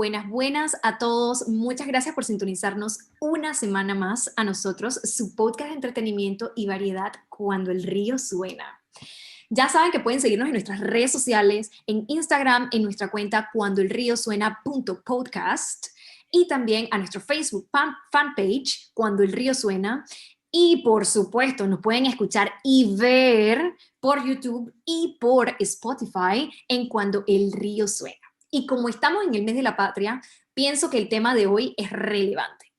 Buenas, buenas a todos. Muchas gracias por sintonizarnos una semana más a nosotros, su podcast de entretenimiento y variedad Cuando el río suena. Ya saben que pueden seguirnos en nuestras redes sociales, en Instagram, en nuestra cuenta cuandoelriosuena.podcast y también a nuestro Facebook fanpage Cuando el río suena. Y por supuesto, nos pueden escuchar y ver por YouTube y por Spotify en Cuando el río suena. Y como estamos en el mes de la patria, pienso que el tema de hoy es relevante.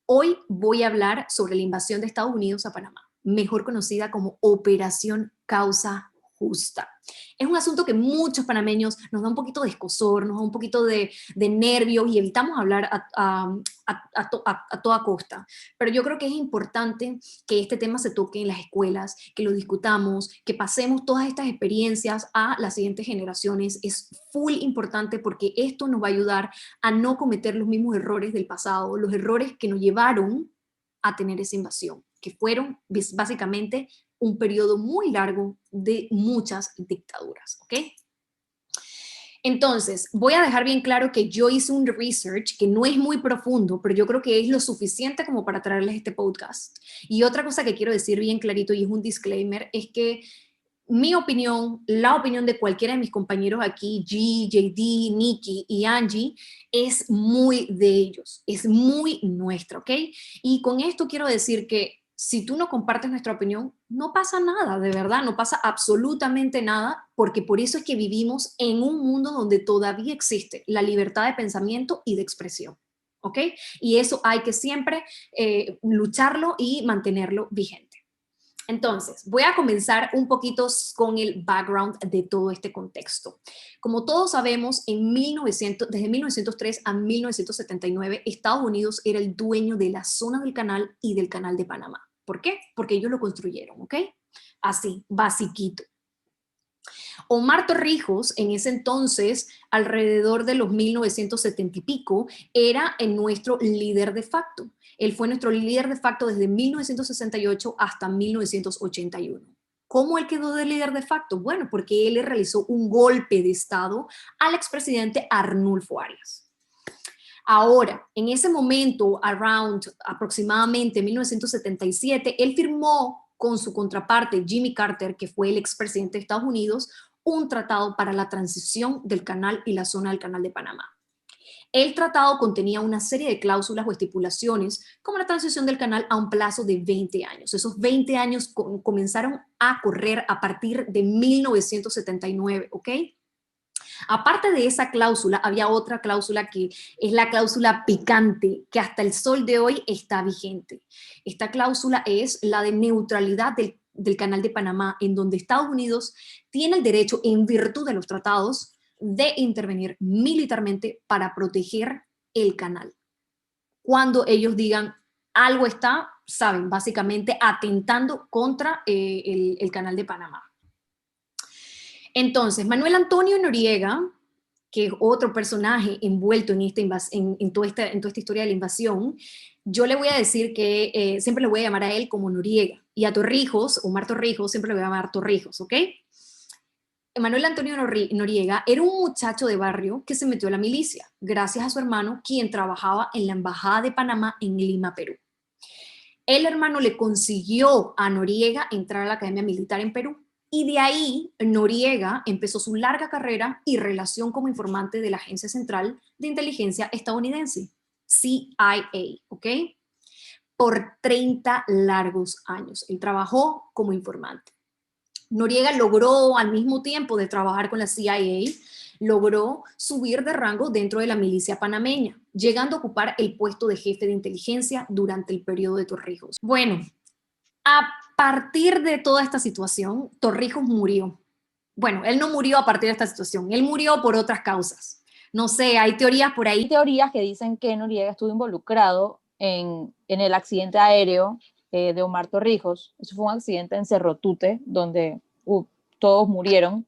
Hoy voy a hablar sobre la invasión de Estados Unidos a Panamá, mejor conocida como Operación Causa Justa. Es un asunto que muchos panameños nos da un poquito de escozor, nos da un poquito de nervios y evitamos hablar a toda costa. Pero yo creo que es importante que este tema se toque en las escuelas, que lo discutamos, que pasemos todas estas experiencias a las siguientes generaciones. Es full importante porque esto nos va a ayudar a no cometer los mismos errores del pasado, los errores que nos llevaron a tener esa invasión, que fueron básicamente un periodo muy largo de muchas dictaduras, ¿ok? Entonces, voy a dejar bien claro que yo hice un research que no es muy profundo, pero yo creo que es lo suficiente como para traerles este podcast. Y otra cosa que quiero decir bien clarito, y es un disclaimer, es que mi opinión, la opinión de cualquiera de mis compañeros aquí, G, JD, Nikki y Angie, es muy de ellos, es muy nuestra, ¿ok? Y con esto quiero decir que si tú no compartes nuestra opinión, no pasa nada, de verdad, no pasa absolutamente nada, porque por eso es que vivimos en un mundo donde todavía existe la libertad de pensamiento y de expresión, ¿ok? Y eso hay que siempre lucharlo y mantenerlo vigente. Entonces, voy a comenzar un poquito con el background de todo este contexto. Como todos sabemos, desde 1903 a 1979, Estados Unidos era el dueño de la zona del canal y del canal de Panamá. ¿Por qué? Porque ellos lo construyeron, ¿ok? Así, basiquito. Omar Torrijos, en ese entonces, alrededor de los 1970 y pico, era nuestro líder de facto. Él fue nuestro líder de facto desde 1968 hasta 1981. ¿Cómo él quedó de líder de facto? Bueno, porque él le realizó un golpe de Estado al expresidente Arnulfo Arias. Ahora, en ese momento, aproximadamente 1977, él firmó con su contraparte Jimmy Carter, que fue el expresidente de Estados Unidos, un tratado para la transición del canal y la zona del canal de Panamá. El tratado contenía una serie de cláusulas o estipulaciones como la transición del canal a un plazo de 20 años. Esos 20 años comenzaron a correr a partir de 1979, ¿ok? Aparte de esa cláusula, había otra cláusula que es la cláusula picante, que hasta el sol de hoy está vigente. Esta cláusula es la de neutralidad del Canal de Panamá, en donde Estados Unidos tiene el derecho, en virtud de los tratados, de intervenir militarmente para proteger el canal. Cuando ellos digan algo está, saben, básicamente atentando contra el Canal de Panamá. Entonces, Manuel Antonio Noriega, que es otro personaje envuelto en toda esta historia de la invasión, yo le voy a decir que siempre le voy a llamar a él como Noriega. Y a Torrijos, Omar Torrijos, siempre le voy a llamar Torrijos, ¿ok? Manuel Antonio Noriega era un muchacho de barrio que se metió a la milicia, gracias a su hermano, quien trabajaba en la Embajada de Panamá en Lima, Perú. El hermano le consiguió a Noriega entrar a la Academia Militar en Perú. Y de ahí Noriega empezó su larga carrera y relación como informante de la Agencia Central de Inteligencia Estadounidense, CIA, ¿ok? Por 30 largos años. Él trabajó como informante. Noriega logró, al mismo tiempo de trabajar con la CIA, logró subir de rango dentro de la milicia panameña, llegando a ocupar el puesto de jefe de inteligencia durante el periodo de Torrijos. Bueno, a partir de toda esta situación, Torrijos murió. Bueno, él no murió a partir de esta situación, él murió por otras causas. No sé, hay teorías por ahí. Hay teorías que dicen que Noriega estuvo involucrado en el accidente aéreo de Omar Torrijos. Eso fue un accidente en Cerro Tute, donde todos murieron.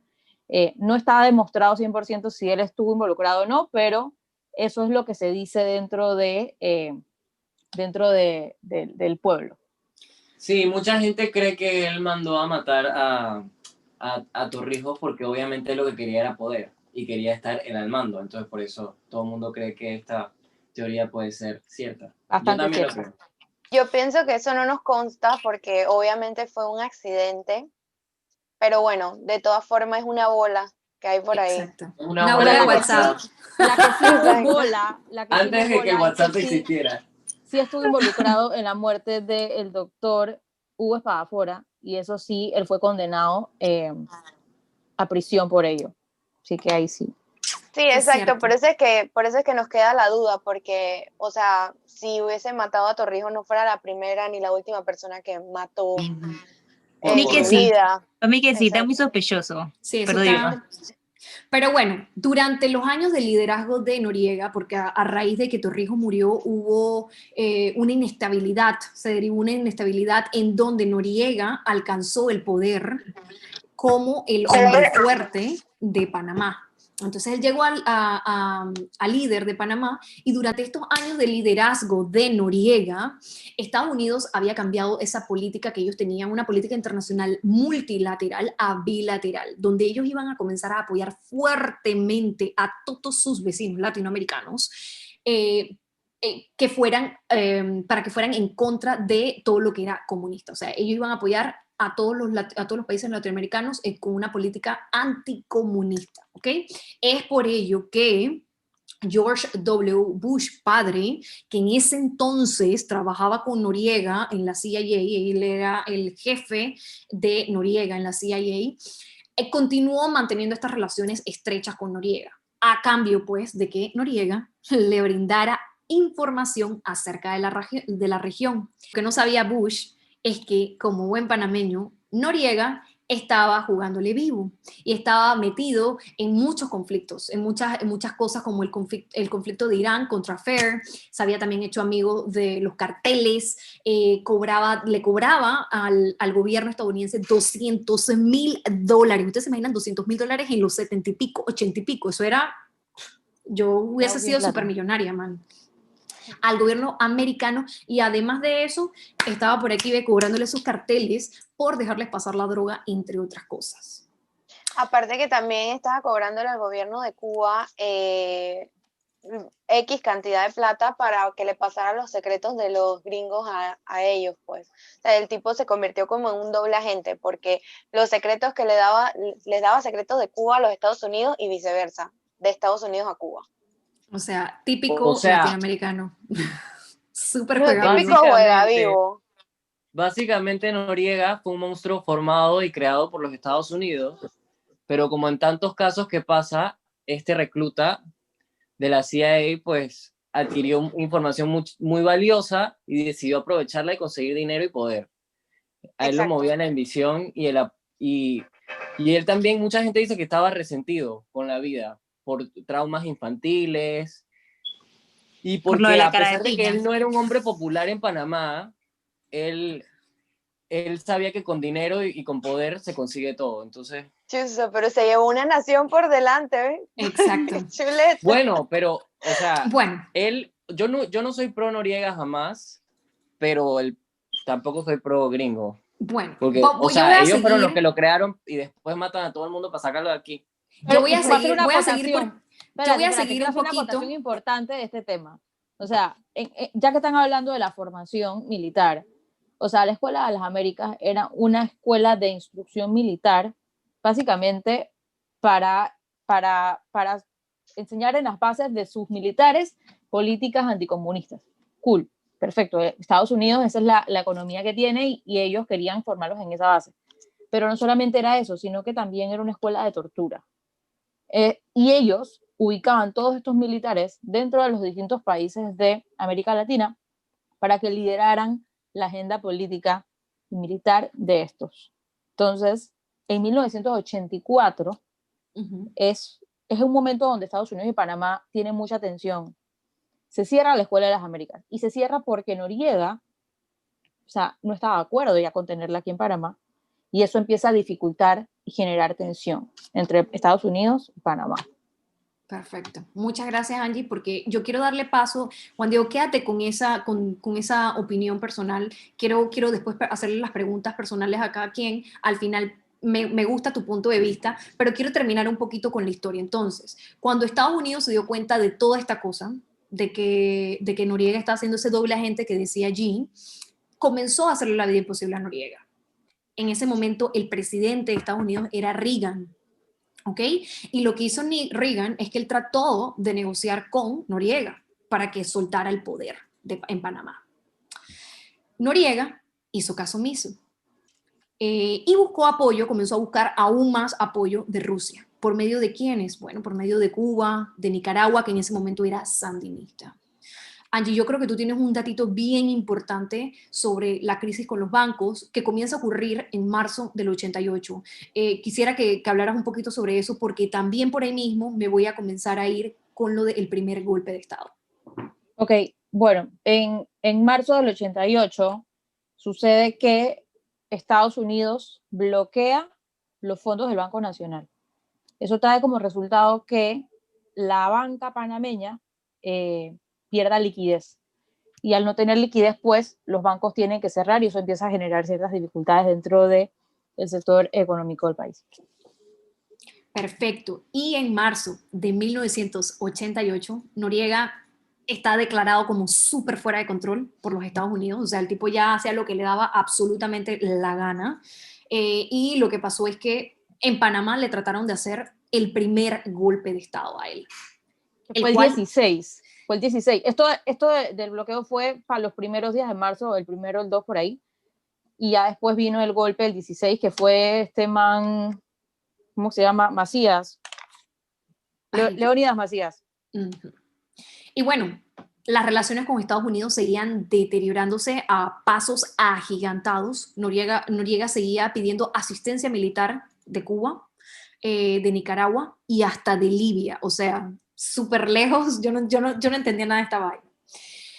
No está demostrado 100% si él estuvo involucrado o no, pero eso es lo que se dice dentro del pueblo. Sí, mucha gente cree que él mandó a matar a Torrijos porque obviamente lo que quería era poder. y quería estar en el mando. Entonces por eso todo el mundo cree que esta teoría puede ser cierta. Yo Bastante también lo cierta. creo. Yo pienso que eso no nos consta porque obviamente fue un accidente, pero bueno, de todas formas es una bola que hay por ahí. Exacto. Una Una bola bola de de WhatsApp. La que sí no es Exacto. bola, la que sí no Antes es de que el bola es WhatsApp que sí, existiera. sí estuvo involucrado en la muerte del doctor Hugo Espadafora, y eso sí, él fue condenado a prisión por ello. Así que ahí sí. Sí, Es exacto, cierto. por eso es que nos queda la duda, porque, o sea, si hubiese matado a Torrijos no fuera la primera ni la última persona que mató Por en Para mí que su sí. vida. Para mí que sí, está Exacto. muy sospechoso. Sí, eso Pero digo, está... Pero bueno, durante los años de liderazgo de Noriega, porque a raíz de que Torrijos murió hubo una inestabilidad, se derivó una inestabilidad en donde Noriega alcanzó el poder como el hombre fuerte de Panamá. Entonces él llegó a líder de Panamá y durante estos años de liderazgo de Noriega, Estados Unidos había cambiado esa política que ellos tenían, una política internacional multilateral a bilateral, donde ellos iban a comenzar a apoyar fuertemente a todos sus vecinos latinoamericanos. Que fueran, para que fueran en contra de todo lo que era comunista. O sea, ellos iban a apoyar a todos los países latinoamericanos con una política anticomunista, ¿ok? Es por ello que George W. Bush padre, que en ese entonces trabajaba con Noriega en la CIA, él era el jefe de Noriega en la CIA, continuó manteniendo estas relaciones estrechas con Noriega, a cambio pues de que Noriega le brindara información acerca de la región. Lo que no sabía Bush es que, como buen panameño, Noriega estaba jugándole vivo y estaba metido en muchos conflictos, en muchas cosas como el conflicto de Irán contra FAIR, se había también hecho amigo de los carteles, le cobraba al gobierno estadounidense $200,000. Ustedes se imaginan $200,000 en los 70 y pico, 80 y pico, eso era, yo hubiese sido supermillonaria, man, al gobierno americano, y además de eso estaba por aquí cobrándole sus carteles por dejarles pasar la droga, entre otras cosas. Aparte que también estaba cobrándole al gobierno de Cuba X cantidad de plata para que le pasaran los secretos de los gringos a ellos, pues. O sea, el tipo se convirtió como en un doble agente, porque los secretos que les daba secretos de Cuba a los Estados Unidos y viceversa, de Estados Unidos a Cuba. O sea, típico O sea, latinoamericano. Súper Lo juega típico vivo. juega vivo. Básicamente Noriega fue un monstruo formado y creado por los Estados Unidos, pero como en tantos casos que pasa, este recluta de la CIA pues adquirió información muy valiosa y decidió aprovecharla y conseguir dinero y poder. A él lo Exacto. movía la ambición y él también, mucha gente dice que estaba resentido con la vida por traumas infantiles y por lo de porque la a cara de pesar de que piña. él no era un hombre popular en Panamá, él sabía que con dinero y con poder se consigue todo. Entonces, Chuzo, pero se llevó una nación por delante, ¿ves? Exacto. Chuleta. bueno, pero, o sea, Bueno, yo no soy pro Noriega jamás, pero tampoco soy pro gringo. bueno, Porque, yo o voy sea, a ellos fueron los que seguir, lo crearon y después matan a todo el mundo para sacarlo de aquí. yo voy a Voy a hacer seguir, una voy a seguir acotación. por, Espérate, yo voy a espérate, seguir quiero un hacer una poquito. acotación importante de este tema. O sea, ya que están hablando de la formación militar, o sea, la Escuela de las Américas era una escuela de instrucción militar, básicamente para enseñar en las bases de sus militares políticas anticomunistas. Cool, perfecto. Estados Unidos, esa es la economía que tiene y ellos querían formarlos en esa base. Pero no solamente era eso, sino que también era una escuela de tortura. Y ellos ubicaban todos estos militares dentro de los distintos países de América Latina para que lideraran la agenda política y militar de estos. Entonces, en 1984 es un momento donde Estados Unidos y Panamá tienen mucha tensión. Se cierra la Escuela de las Américas y se cierra porque Noriega, o sea, no estaba de acuerdo ya con tenerla aquí en Panamá, y eso empieza a dificultar y generar tensión entre Estados Unidos y Panamá. Perfecto. Muchas gracias, Angie, porque yo quiero darle paso. Juan Diego, quédate con esa opinión personal. Quiero después hacerle las preguntas personales a cada quien. Al final me gusta tu punto de vista, pero quiero terminar un poquito con la historia. Entonces, cuando Estados Unidos se dio cuenta de toda esta cosa, de que Noriega estaba haciendo ese doble agente que decía Jean, comenzó a hacerle la vida imposible a Noriega. En ese momento, el presidente de Estados Unidos era Reagan, ¿ok? Y lo que hizo Reagan es que él trató de negociar con Noriega para que soltara el poder en Panamá. Noriega hizo caso omiso y buscó apoyo, comenzó a buscar aún más apoyo de Rusia. ¿Por medio de quiénes? Bueno, por medio de Cuba, de Nicaragua, que en ese momento era sandinista. Angie, yo creo que tú tienes un datito bien importante sobre la crisis con los bancos que comienza a ocurrir en marzo del 88. Quisiera que hablaras un poquito sobre eso porque también por ahí mismo me voy a comenzar a ir con lo del primer golpe de Estado. Ok, bueno, en marzo del 88 sucede que Estados Unidos bloquea los fondos del Banco Nacional. Eso trae como resultado que la banca panameña pierda liquidez. Y al no tener liquidez, pues los bancos tienen que cerrar y eso empieza a generar ciertas dificultades dentro del sector económico del país. Perfecto. Y en marzo de 1988, Noriega está declarado como súper fuera de control por los Estados Unidos. O sea, el tipo ya hacía lo que le daba absolutamente la gana. Y lo que pasó es que en Panamá le trataron de hacer el primer golpe de Estado a él. Fue el 16. Fue el 16. Esto del bloqueo fue para los primeros días de marzo, el primero, el 2 por ahí. Y ya después vino el golpe el 16, que fue este man, ¿cómo se llama? Macías. Leónidas Macías. Uh-huh. Y bueno, las relaciones con Estados Unidos seguían deteriorándose a pasos agigantados. Noriega seguía pidiendo asistencia militar de Cuba, de Nicaragua y hasta de Libia. O sea, súper lejos. Yo no entendía nada de esta vaina.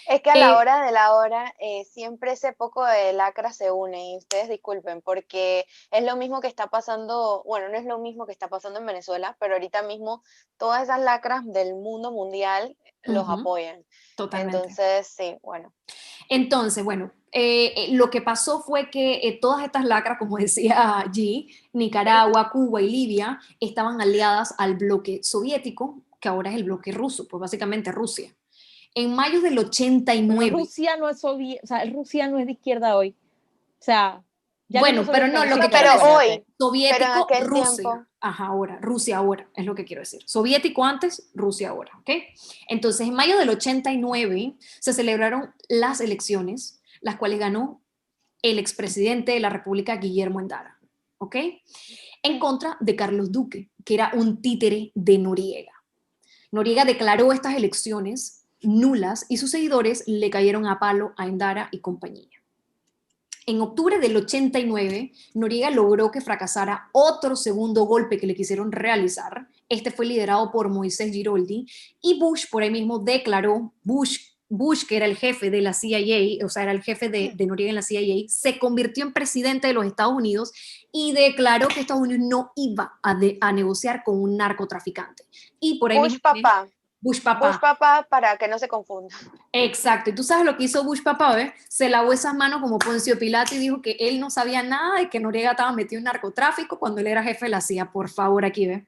Es que a la hora de la hora siempre ese poco de lacra se une y ustedes disculpen porque es lo mismo que está pasando, bueno, no es lo mismo que está pasando en Venezuela, pero ahorita mismo todas esas lacras del mundo mundial los apoyan. Totalmente. Entonces, sí, bueno. Entonces, bueno, lo que pasó fue que todas estas lacras, como decía G, Nicaragua, Cuba y Libia, estaban aliadas al bloque soviético, que ahora es el bloque ruso, pues básicamente Rusia. En mayo del 89... Pero Rusia no es soviética, o sea, Rusia no es de izquierda hoy. O sea, ya bueno, pero no, lo que pero quiero hoy, decir, soviético, pero Rusia. tiempo. Ajá, ahora, Rusia ahora, es lo que quiero decir. Soviético antes, Rusia ahora, ¿ok? Entonces, en mayo del 89 se celebraron las elecciones, las cuales ganó el expresidente de la República, Guillermo Endara, ¿ok? En contra de Carlos Duque, que era un títere de Noriega. Noriega declaró estas elecciones nulas y sus seguidores le cayeron a palo a Endara y compañía. En octubre del 89, Noriega logró que fracasara otro segundo golpe que le quisieron realizar. Este fue liderado por Moisés Giroldi y Bush por ahí mismo declaró, Bush, que era el jefe de la CIA, o sea, era el jefe de Noriega en la CIA, se convirtió en presidente de los Estados Unidos y declaró que Estados Unidos no iba a negociar con un narcotraficante. Y por ahí Bush mismo, papá. Bush papá. Bush papá para que no se confunda. Exacto. Y tú sabes lo que hizo Bush papá, ¿ves? Se lavó esas manos como Poncio Pilato y dijo que él no sabía nada y que Noriega estaba metido en narcotráfico cuando él era jefe de la CIA. Por favor, aquí, ¿ves?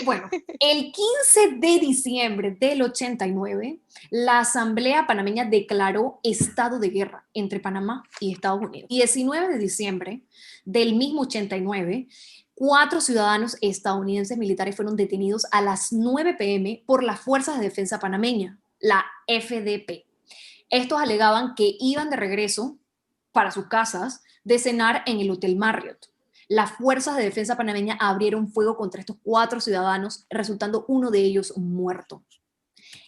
Bueno, el 15 de diciembre del 89, la Asamblea Panameña declaró estado de guerra entre Panamá y Estados Unidos. 19 de diciembre del mismo 89, 4 ciudadanos estadounidenses militares fueron detenidos a las 9 p.m. por las Fuerzas de Defensa Panameña, la FDP. Estos alegaban que iban de regreso para sus casas de cenar en el Hotel Marriott. Las Fuerzas de Defensa Panameña abrieron fuego contra estos 4 ciudadanos, resultando uno de ellos muerto.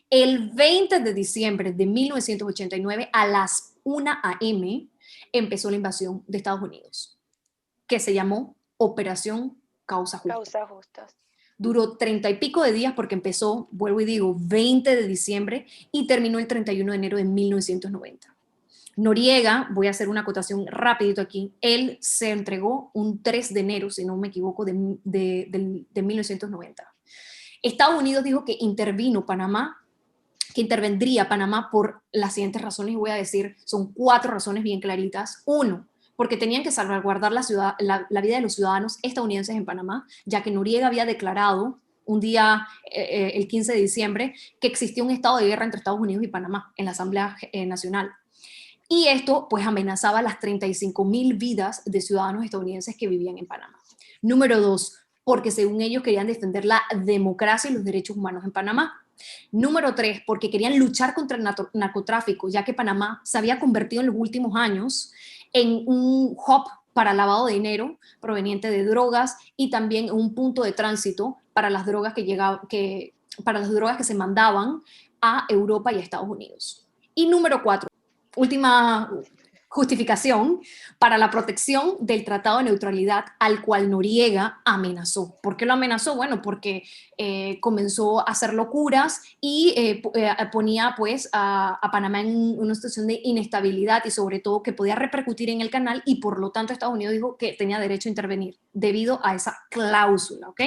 El 20 de diciembre de 1989, a las 1 a.m., empezó la invasión de Estados Unidos, que se llamó Operación Causa Justa. Causa Justa. Duró 30 y pico de días porque empezó, vuelvo y digo, 20 de diciembre y terminó el 31 de enero de 1990. Noriega, voy a hacer una acotación rapidito aquí, él se entregó un 3 de enero, si no me equivoco, de 1990. Estados Unidos dijo que intervendría Panamá por las siguientes razones, y voy a decir, son 4 razones bien claritas. 1, porque tenían que salvaguardar la vida de los ciudadanos estadounidenses en Panamá, ya que Noriega había declarado un día, el 15 de diciembre, que existía un estado de guerra entre Estados Unidos y Panamá en la Asamblea Nacional. Y esto pues amenazaba las 35,000 vidas de ciudadanos estadounidenses que vivían en Panamá. Número 2, porque según ellos querían defender la democracia y los derechos humanos en Panamá. Número 3, porque querían luchar contra el narcotráfico, ya que Panamá se había convertido en los últimos años en un hub para lavado de dinero proveniente de drogas y también un punto de tránsito para las drogas para las drogas que se mandaban a Europa y a Estados Unidos. Y número 4, última justificación, para la protección del Tratado de Neutralidad al cual Noriega amenazó. ¿Por qué lo amenazó? Bueno, porque comenzó a hacer locuras y ponía pues a Panamá en una situación de inestabilidad y sobre todo que podía repercutir en el canal y por lo tanto Estados Unidos dijo que tenía derecho a intervenir debido a esa cláusula, ¿ok?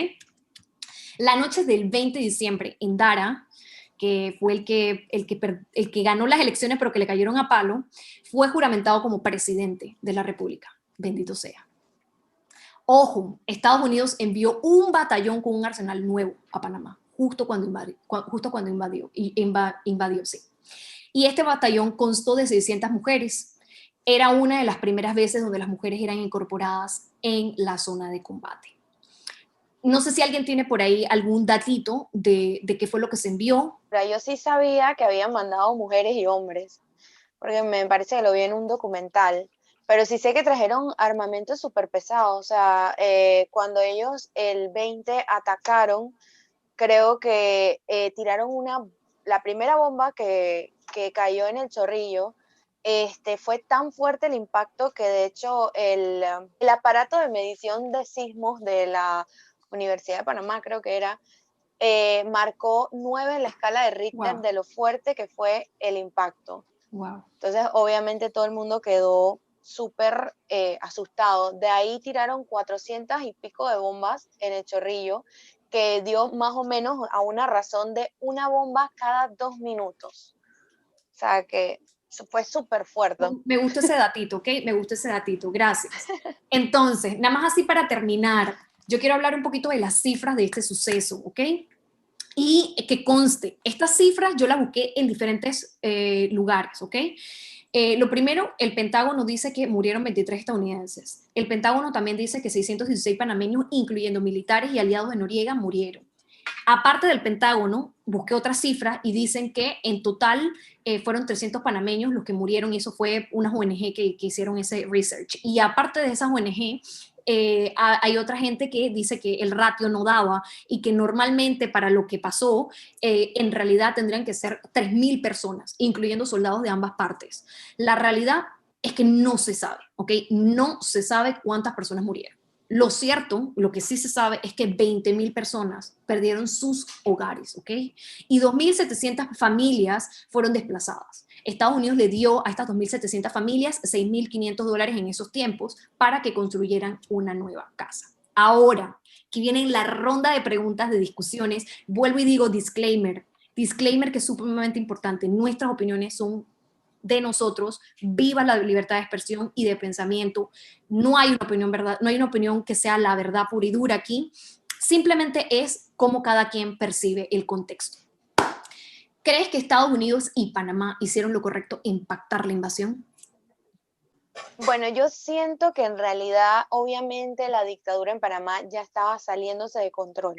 La noche del 20 de diciembre en Dara, que fue el que ganó las elecciones pero que le cayeron a palo, fue juramentado como presidente de la República. Bendito sea. Ojo, Estados Unidos envió un batallón con un arsenal nuevo a Panamá, justo cuando invadió, sí. Y este batallón constó de 600 mujeres. Era una de las primeras veces donde las mujeres eran incorporadas en la zona de combate. No sé si alguien tiene por ahí algún datito de qué fue lo que se envió. Yo sí sabía que habían mandado mujeres y hombres, porque me parece que lo vi en un documental, pero sí sé que trajeron armamento súper pesado. O sea, cuando ellos el 20 atacaron, creo que tiraron la primera bomba que cayó en el Chorrillo. Fue tan fuerte el impacto que de hecho el aparato de medición de sismos de la Universidad de Panamá, creo que era, marcó 9 en la escala de Richter. Wow. De lo fuerte que fue el impacto. Wow. Entonces, obviamente todo el mundo quedó súper asustado. De ahí tiraron 400 y pico de bombas en el Chorrillo, que dio más o menos a una razón de una bomba cada 2 minutos. O sea que fue súper fuerte. Me gusta ese datito, ¿ok? Me gusta ese datito, gracias. Entonces, nada más así para terminar, yo quiero hablar un poquito de las cifras de este suceso, ¿ok? Y que conste, estas cifras yo las busqué en diferentes lugares, ¿ok? Lo primero, el Pentágono dice que murieron 23 estadounidenses. El Pentágono también dice que 616 panameños, incluyendo militares y aliados de Noriega, murieron. Aparte del Pentágono, busqué otras cifras y dicen que en total fueron 300 panameños los que murieron y eso fue unas ONG que hicieron ese research. Y aparte de esas ONG, hay otra gente que dice que el ratio no daba y que normalmente para lo que pasó, en realidad tendrían que ser 3,000 personas, incluyendo soldados de ambas partes. La realidad es que no se sabe, ¿ok? No se sabe cuántas personas murieron. Lo cierto, lo que sí se sabe es que 20,000 personas perdieron sus hogares, ¿ok? Y 2,700 familias fueron desplazadas. Estados Unidos le dio a estas 2,700 familias $6,500 en esos tiempos para que construyeran una nueva casa. Ahora, que viene la ronda de preguntas, de discusiones, vuelvo y digo disclaimer que es sumamente importante. Nuestras opiniones son de nosotros, viva la libertad de expresión y de pensamiento. No hay una opinión verdad, no hay una opinión que sea la verdad pura y dura aquí. Simplemente es cómo cada quien percibe el contexto. ¿Crees que Estados Unidos y Panamá hicieron lo correcto en pactar la invasión? Bueno, yo siento que en realidad, obviamente, la dictadura en Panamá ya estaba saliéndose de control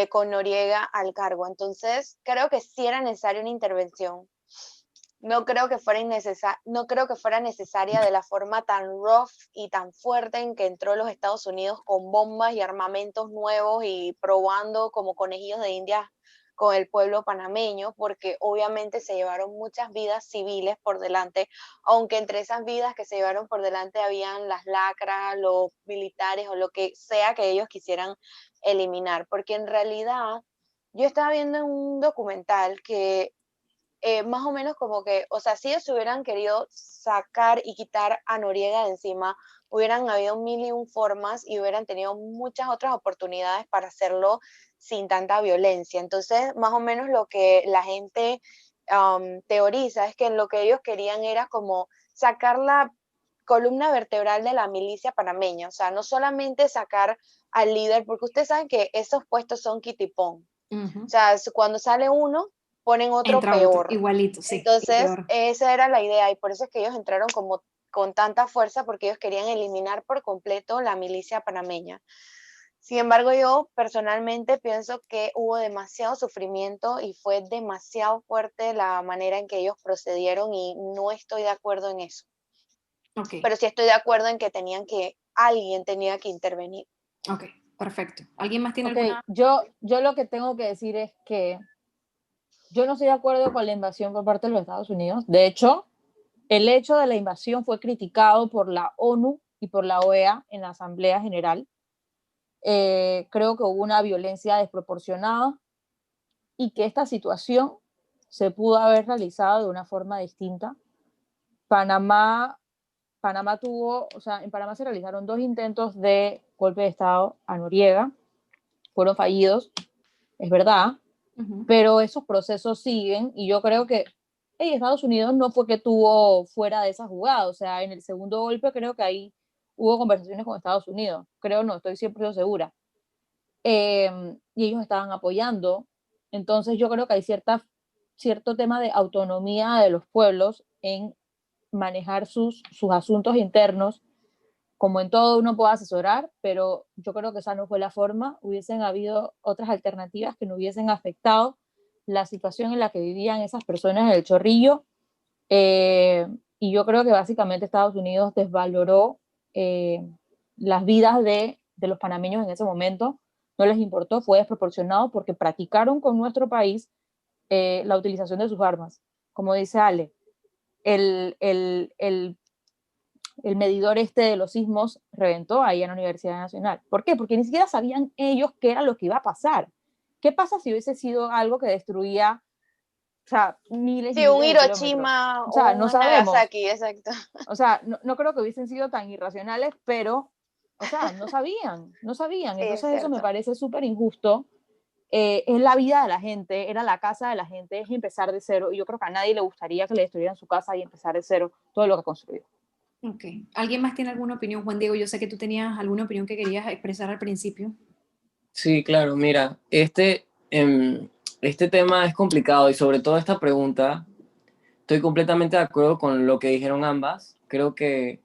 con Noriega al cargo. Entonces, creo que sí era necesaria una intervención. No creo que fuera necesaria de la forma tan rough y tan fuerte en que entró los Estados Unidos con bombas y armamentos nuevos y probando como conejillos de Indias con el pueblo panameño, porque obviamente se llevaron muchas vidas civiles por delante, aunque entre esas vidas que se llevaron por delante habían las lacras, los militares o lo que sea que ellos quisieran eliminar, porque en realidad yo estaba viendo en un documental que más o menos como que, o sea, si ellos hubieran querido sacar y quitar a Noriega de encima, hubieran habido 1,001 formas y hubieran tenido muchas otras oportunidades para hacerlo sin tanta violencia. Entonces, más o menos lo que la gente teoriza es que lo que ellos querían era como sacarla columna vertebral de la milicia panameña, o sea, no solamente sacar al líder, porque ustedes saben que esos puestos son kitipón, o sea, cuando sale uno, ponen otro Entra otro, peor. igualito, sí. Entonces, peor. esa era la idea, y por eso es que ellos entraron como con tanta fuerza, porque ellos querían eliminar por completo la milicia panameña. Sin embargo, yo personalmente pienso que hubo demasiado sufrimiento y fue demasiado fuerte la manera en que ellos procedieron y no estoy de acuerdo en eso. Ok, Pero sí estoy de acuerdo en que alguien tenía que intervenir. ok, perfecto. ¿Alguien más tiene Ok, alguna? yo lo que tengo que decir es que yo no estoy de acuerdo con la invasión por parte de los Estados Unidos. De hecho, el hecho de la invasión fue criticado por la ONU y por la OEA en la Asamblea General. Creo que hubo una violencia desproporcionada y que esta situación se pudo haber realizado de una forma distinta. Panamá, Panamá tuvo, o sea, en Panamá se realizaron 2 intentos de golpe de Estado a Noriega, fueron fallidos, es verdad, pero esos procesos siguen y yo creo que Estados Unidos no fue que tuvo fuera de esa jugada, o sea, en el segundo golpe creo que ahí hubo conversaciones con Estados Unidos, creo no, estoy 100% segura, y ellos estaban apoyando, entonces yo creo que hay cierto tema de autonomía de los pueblos en manejar sus asuntos internos, como en todo uno puede asesorar, pero yo creo que esa no fue la forma, hubiesen habido otras alternativas que no hubiesen afectado la situación en la que vivían esas personas en el Chorrillo, y yo creo que básicamente Estados Unidos desvaloró las vidas de los panameños en ese momento, no les importó, fue desproporcionado porque practicaron con nuestro país la utilización de sus armas. Como dice Ale, el, el, el, el medidor este de los sismos reventó ahí en la Universidad Nacional. ¿Por qué? Porque ni siquiera sabían ellos qué era lo que iba a pasar. ¿Qué pasa si hubiese sido algo que destruía, o sea, miles y Sí, un miles de kilómetros? Hiroshima O sea, o no un sabemos. Nagasaki, exacto. O sea, no creo que hubiesen sido tan irracionales, pero, o sea, no sabían. Sí, es Entonces eso me cierto. parece súper injusto. Es la vida de la gente, era la casa de la gente, es empezar de cero. Y yo creo que a nadie le gustaría que le destruyeran su casa y empezar de cero todo lo que ha construido. Ok. ¿Alguien más tiene alguna opinión, Juan Diego? Yo sé que tú tenías alguna opinión que querías expresar al principio. Sí, claro, mira, este tema es complicado y sobre todo esta pregunta, estoy completamente de acuerdo con lo que dijeron ambas. Creo que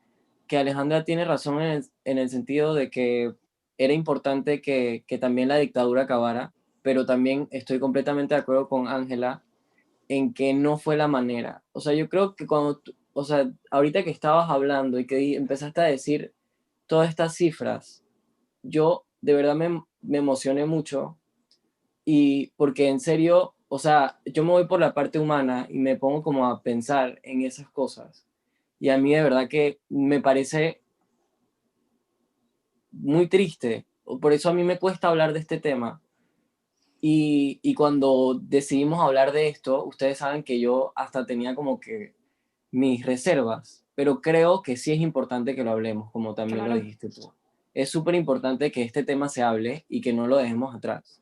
Alejandra tiene razón en el sentido de que era importante que también la dictadura acabara, pero también estoy completamente de acuerdo con Ángela en que no fue la manera. O sea, yo creo que o sea, ahorita que estabas hablando y que empezaste a decir todas estas cifras, yo de verdad me emocioné mucho y porque en serio, o sea, yo me voy por la parte humana y me pongo como a pensar en esas cosas. Y a mí de verdad que me parece muy triste. Por eso a mí me cuesta hablar de este tema. Y cuando decidimos hablar de esto, ustedes saben que yo hasta tenía como que mis reservas, pero creo que sí es importante que lo hablemos, como también lo Claro. dijiste tú. Es súper importante que este tema se hable y que no lo dejemos atrás.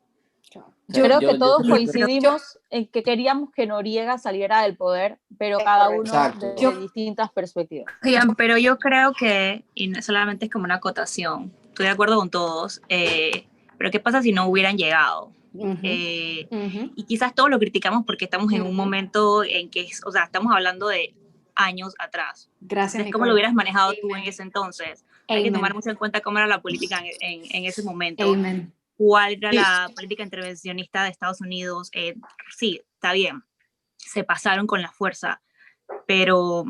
Claro. O sea, Creo que todos siento que- coincidimos en que queríamos que Noriega saliera del poder, pero Es cada correcto. uno Exacto. desde distintas perspectivas. Oigan, pero yo creo que, y no solamente es como una acotación, estoy de acuerdo con todos, pero ¿qué pasa si no hubieran llegado? Y quizás todos lo criticamos porque estamos en un momento en que, o sea, estamos hablando de años atrás. Gracias, Entonces, ¿cómo lo Nicole. hubieras manejado tú en Amen. ese entonces? Hay que Amen. tomar mucho en cuenta cómo era la política en ese momento, Amen. cuál era la política intervencionista de Estados Unidos. Sí, está bien, se pasaron con la fuerza, pero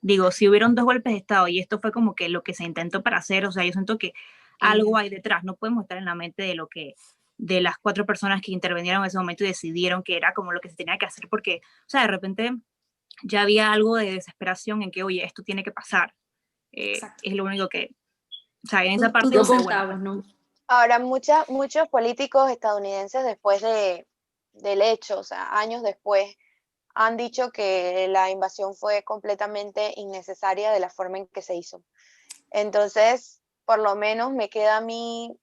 digo, si hubieron 2 golpes de Estado y esto fue como que lo que se intentó para hacer, o sea, yo siento que algo hay detrás, no podemos estar en la mente de lo que de las 4 personas que intervinieron en ese momento y decidieron que era como lo que se tenía que hacer, porque, o sea, de repente ya había algo de desesperación en que, oye, esto tiene que pasar. Es lo único que, o sea, en esa parte, Dos pero centavos, bueno. ¿no? Ahora, muchos políticos estadounidenses después del hecho, o sea, años después, han dicho que la invasión fue completamente innecesaria de la forma en que se hizo. Entonces, por lo menos me queda a mí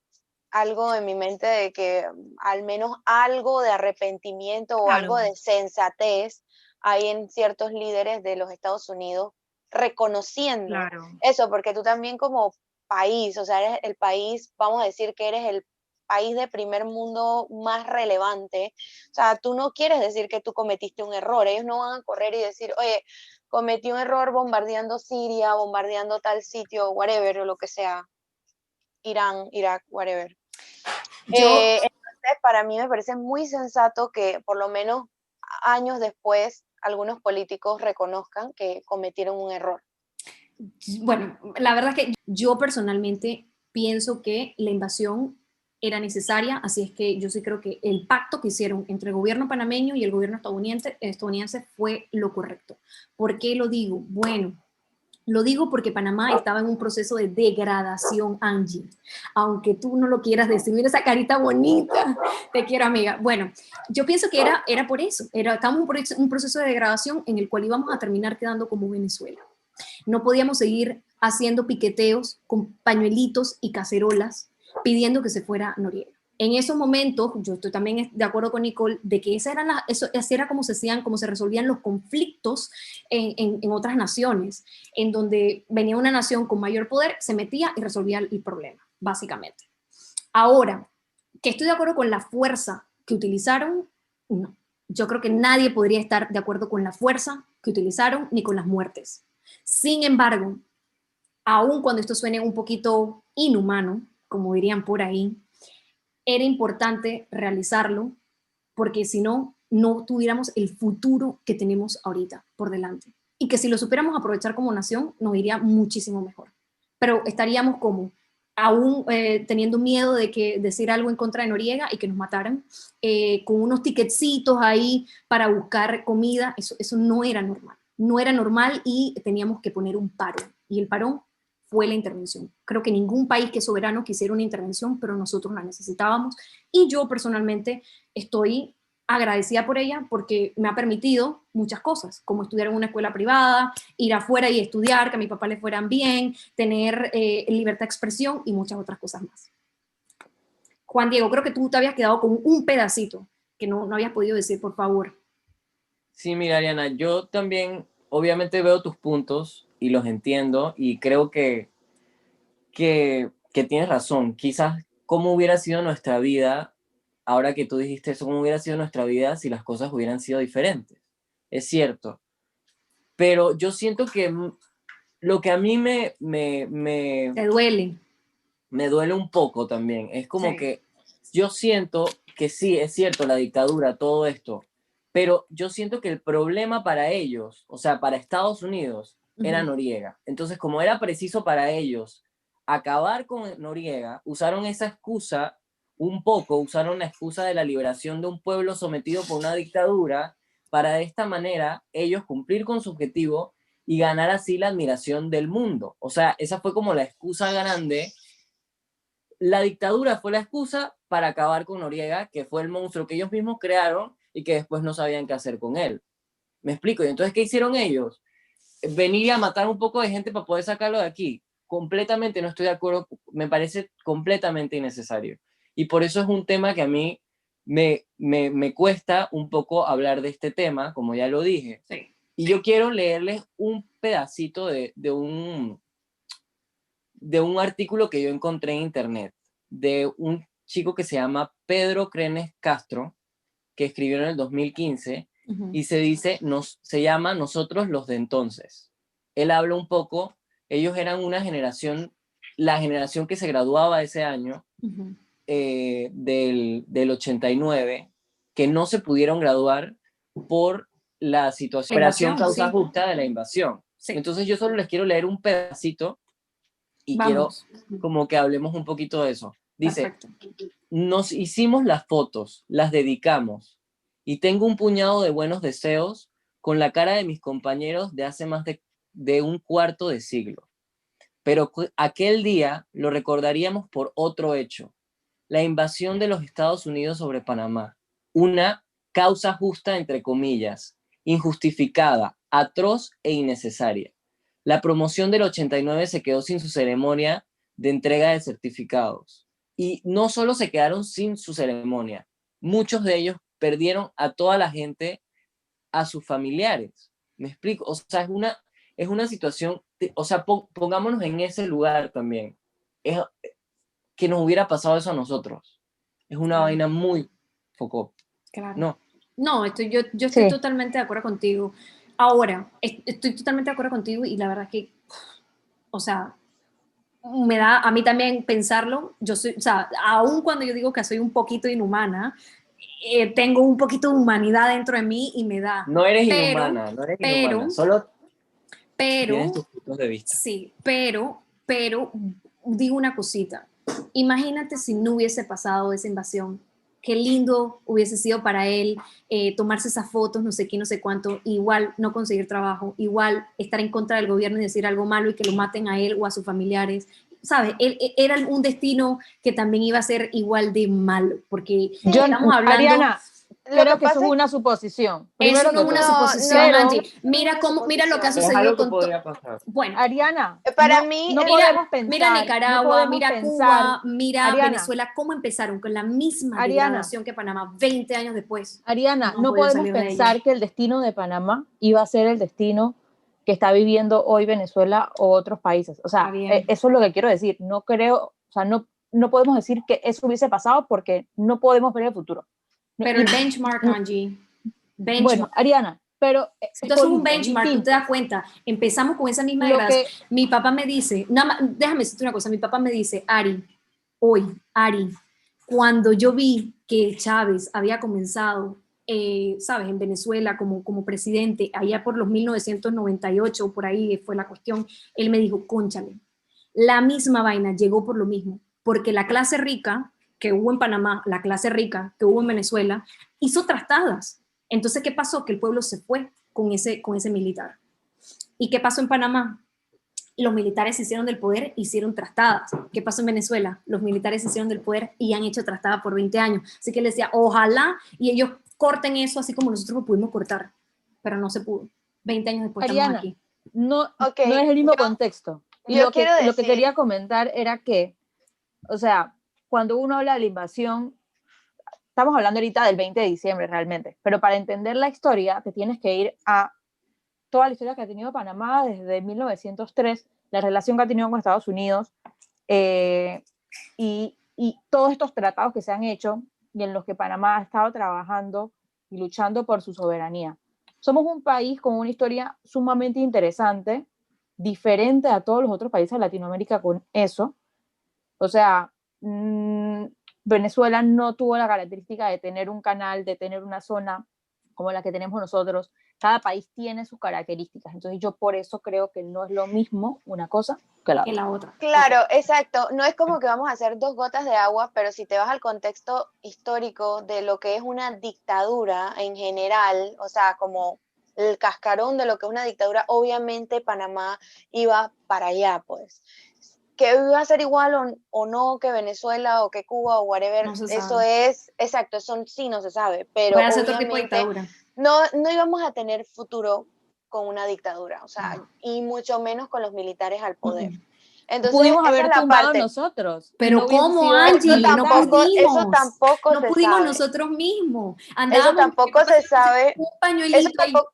algo en mi mente de que al menos algo de arrepentimiento o Claro. algo de sensatez hay en ciertos líderes de los Estados Unidos reconociendo Claro. eso, porque tú también como país, o sea, eres el país, vamos a decir que eres el país de primer mundo más relevante, o sea, tú no quieres decir que tú cometiste un error, ellos no van a correr y decir, oye, cometí un error bombardeando Siria, bombardeando tal sitio, whatever, o lo que sea, Irán, Irak, whatever. Yo, Entonces, para mí me parece muy sensato que por lo menos años después algunos políticos reconozcan que cometieron un error. bueno, la verdad es que yo personalmente pienso que la invasión era necesaria, así es que yo sí creo que el pacto que hicieron entre el gobierno panameño y el gobierno estadounidense fue lo correcto. ¿Por qué lo digo? Bueno, lo digo porque Panamá estaba en un proceso de degradación, Angie. Aunque tú no lo quieras decir, mira esa carita bonita. Te quiero, amiga. Bueno, yo pienso que era por eso. Estábamos en un proceso de degradación en el cual íbamos a terminar quedando como Venezuela. No podíamos seguir haciendo piqueteos con pañuelitos y cacerolas pidiendo que se fuera Noriega. En esos momentos, yo estoy también de acuerdo con Nicole, de que así era como se hacían, como se resolvían los conflictos en otras naciones, en donde venía una nación con mayor poder, se metía y resolvía el problema, básicamente. Ahora, que estoy de acuerdo con la fuerza que utilizaron, no. Yo creo que nadie podría estar de acuerdo con la fuerza que utilizaron ni con las muertes. Sin embargo, aun cuando esto suene un poquito inhumano, como dirían por ahí, era importante realizarlo porque si no, no tuviéramos el futuro que tenemos ahorita por delante. Y que si lo supiéramos aprovechar como nación, nos iría muchísimo mejor. Pero estaríamos como aún teniendo miedo de que decir algo en contra de Noriega y que nos mataran, con unos ticketcitos ahí para buscar comida, eso no era normal. No era normal y teníamos que poner un paro. Y el parón fue la intervención. Creo que ningún país que es soberano quisiera una intervención, pero nosotros la necesitábamos. Y yo personalmente estoy agradecida por ella porque me ha permitido muchas cosas, como estudiar en una escuela privada, ir afuera y estudiar, que a mi papá le fueran bien, tener libertad de expresión y muchas otras cosas más. Juan Diego, creo que tú te habías quedado con un pedacito que no habías podido decir, por favor. Sí, mira, Ariana, yo también obviamente veo tus puntos y los entiendo y creo que tienes razón. Quizás cómo hubiera sido nuestra vida, ahora que tú dijiste eso, cómo hubiera sido nuestra vida si las cosas hubieran sido diferentes. Es cierto. Pero yo siento que lo que a mí Te duele. me duele un poco también es como Sí. que yo siento que sí, es cierto, la dictadura, todo esto, pero yo siento que el problema para ellos, o sea, para Estados Unidos, era Noriega. Entonces, como era preciso para ellos acabar con Noriega, usaron esa excusa un poco, usaron la excusa de la liberación de un pueblo sometido por una dictadura para de esta manera ellos cumplir con su objetivo y ganar así la admiración del mundo. O sea, esa fue como la excusa grande. La dictadura fue la excusa para acabar con Noriega, que fue el monstruo que ellos mismos crearon y que después no sabían qué hacer con él. ¿Me explico? Y entonces, ¿qué hicieron ellos? Venir a matar un poco de gente para poder sacarlo de aquí. Completamente no estoy de acuerdo, me parece completamente innecesario. Y por eso es un tema que a mí me cuesta un poco hablar de este tema, como ya lo dije. Sí. Y yo quiero leerles un pedacito de un artículo que yo encontré en internet, de un chico que se llama Pedro Crenes Castro, que escribió en el 2015, y se llama Nosotros los de entonces. Él habla un poco, ellos eran una generación, la generación que se graduaba ese año, del 89, que no se pudieron graduar por la situación, operación causa sí. justa de la invasión. Sí. Entonces yo solo les quiero leer un pedacito y Vamos. quiero como que hablemos un poquito de eso. Dice, Perfecto. nos hicimos las fotos, las dedicamos, y tengo un puñado de buenos deseos con la cara de mis compañeros de hace más de un cuarto de siglo. Pero aquel día lo recordaríamos por otro hecho, la invasión de los Estados Unidos sobre Panamá, una causa justa entre comillas, injustificada, atroz e innecesaria. La promoción del 89 se quedó sin su ceremonia de entrega de certificados. Y no solo se quedaron sin su ceremonia, muchos de ellos perdieron a toda la gente, a sus familiares. ¿Me explico? O sea, es una situación, o sea, pongámonos en ese lugar también. Es que nos hubiera pasado eso a nosotros. Es una Claro. vaina muy foco. Claro. No. No, yo estoy Sí. totalmente de acuerdo contigo. Ahora, estoy totalmente de acuerdo contigo y la verdad que, o sea, me da a mí también pensarlo. Yo soy, o sea, aun cuando yo digo que soy un poquito inhumana, tengo un poquito de humanidad dentro de mí y me da. No eres Pero, inhumana, no eres pero, inhumana, solo pero, tienes tus puntos de vista. sí, pero, digo una cosita. Imagínate si no hubiese pasado esa invasión. Qué lindo hubiese sido para él tomarse esas fotos, no sé qué, no sé cuánto, igual no conseguir trabajo, igual estar en contra del gobierno y decir algo malo y que lo maten a él o a sus familiares. ¿Sabes? Era un destino que también iba a ser igual de malo, porque Yo, estamos hablando... Ariana, Lo creo que que eso pasa es es una suposición. Eso Primero no que es una todo. suposición, Pero, Angie. no es Mira lo que ha suposición. Es sucedido algo que con... podría pasar. Bueno, Ariana, Para no, mí, no mira, podemos pensar, mira no Nicaragua, podemos mira pensar, Cuba, mira Ariana, Venezuela, cómo empezaron con la misma Ariana, degradación que Panamá 20 años después. Ariana, No han no podido podemos salir de ella. pensar que el destino de Panamá iba a ser el destino que está viviendo hoy Venezuela o otros países. O Está sea, bien. eso es lo que quiero decir. No creo, o sea, no podemos decir que eso hubiese pasado porque no podemos ver el futuro. Pero el benchmark, Angie, Bueno, benchmark. Ariana, pero Entonces es un político, es benchmark, tú te distinto. das cuenta, empezamos con esa misma Lo degradación. que, Mi papá me dice, déjame decirte una cosa, mi papá me dice, Ari, cuando yo vi que Chávez había comenzado, sabes, en Venezuela como presidente, allá por los 1998, por ahí fue la cuestión, él me dijo, cónchale, la misma vaina llegó por lo mismo, porque la clase rica que hubo en Panamá, la clase rica que hubo en Venezuela, hizo trastadas. Entonces, ¿qué pasó? Que el pueblo se fue con ese militar. ¿Y qué pasó en Panamá? Los militares se hicieron del poder, hicieron trastadas. ¿Qué pasó en Venezuela? Los militares se hicieron del poder y han hecho trastadas por 20 años. Así que él decía, ojalá y ellos corten eso así como nosotros lo pudimos cortar, pero no se pudo. 20 años después estamos Ariana, aquí. no, ok, no es el mismo contexto. Y yo quiero lo que decir, quería comentar era que, o sea, cuando uno habla de la invasión, estamos hablando ahorita del 20 de diciembre realmente, pero para entender la historia te tienes que ir a toda la historia que ha tenido Panamá desde 1903, la relación que ha tenido con Estados Unidos y todos estos tratados que se han hecho y en los que Panamá ha estado trabajando y luchando por su soberanía. Somos un país con una historia sumamente interesante, diferente a todos los otros países de Latinoamérica con eso. O sea, Venezuela no tuvo la característica de tener un canal, de tener una zona como la que tenemos nosotros. Cada país tiene sus características. Entonces yo por eso creo que no es lo mismo una cosa que la Que otra. la otra. claro, exacto, no es como que vamos a hacer dos gotas de agua, pero si te vas al contexto histórico de lo que es una dictadura en general, o sea, como el cascarón de lo que es una dictadura, obviamente Panamá iba para allá, pues. Que iba a ser igual o no que Venezuela o que Cuba o whatever, No se eso sabe. es, exacto, eso sí no se sabe, pero Puede ser otro tipo de obviamente dictadura. no íbamos a tener futuro con una dictadura, o sea, No. y mucho menos con los militares al poder. Entonces, Pudimos esa es haber la tumbado parte. nosotros. Y Pero no hubiese ¿cómo, sido Angie? militar. Eso tampoco No se pudimos sabe. nosotros mismos. Eso Andábamos, tampoco se sabe. un Eso pañuelito ahí. tampoco,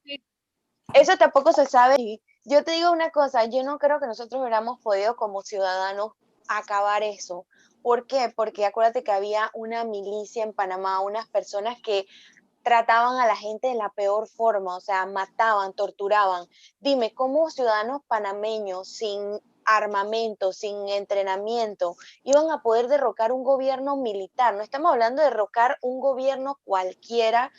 eso tampoco se sabe. Y yo te digo una cosa, yo no creo que nosotros hubiéramos podido como ciudadanos acabar eso. ¿Por qué? Porque acuérdate que había una milicia en Panamá, unas personas que trataban a la gente de la peor forma, o sea, mataban, torturaban. Dime, ¿cómo ciudadanos panameños sin armamento, sin entrenamiento, iban a poder derrocar un gobierno militar? No estamos hablando de derrocar un gobierno cualquiera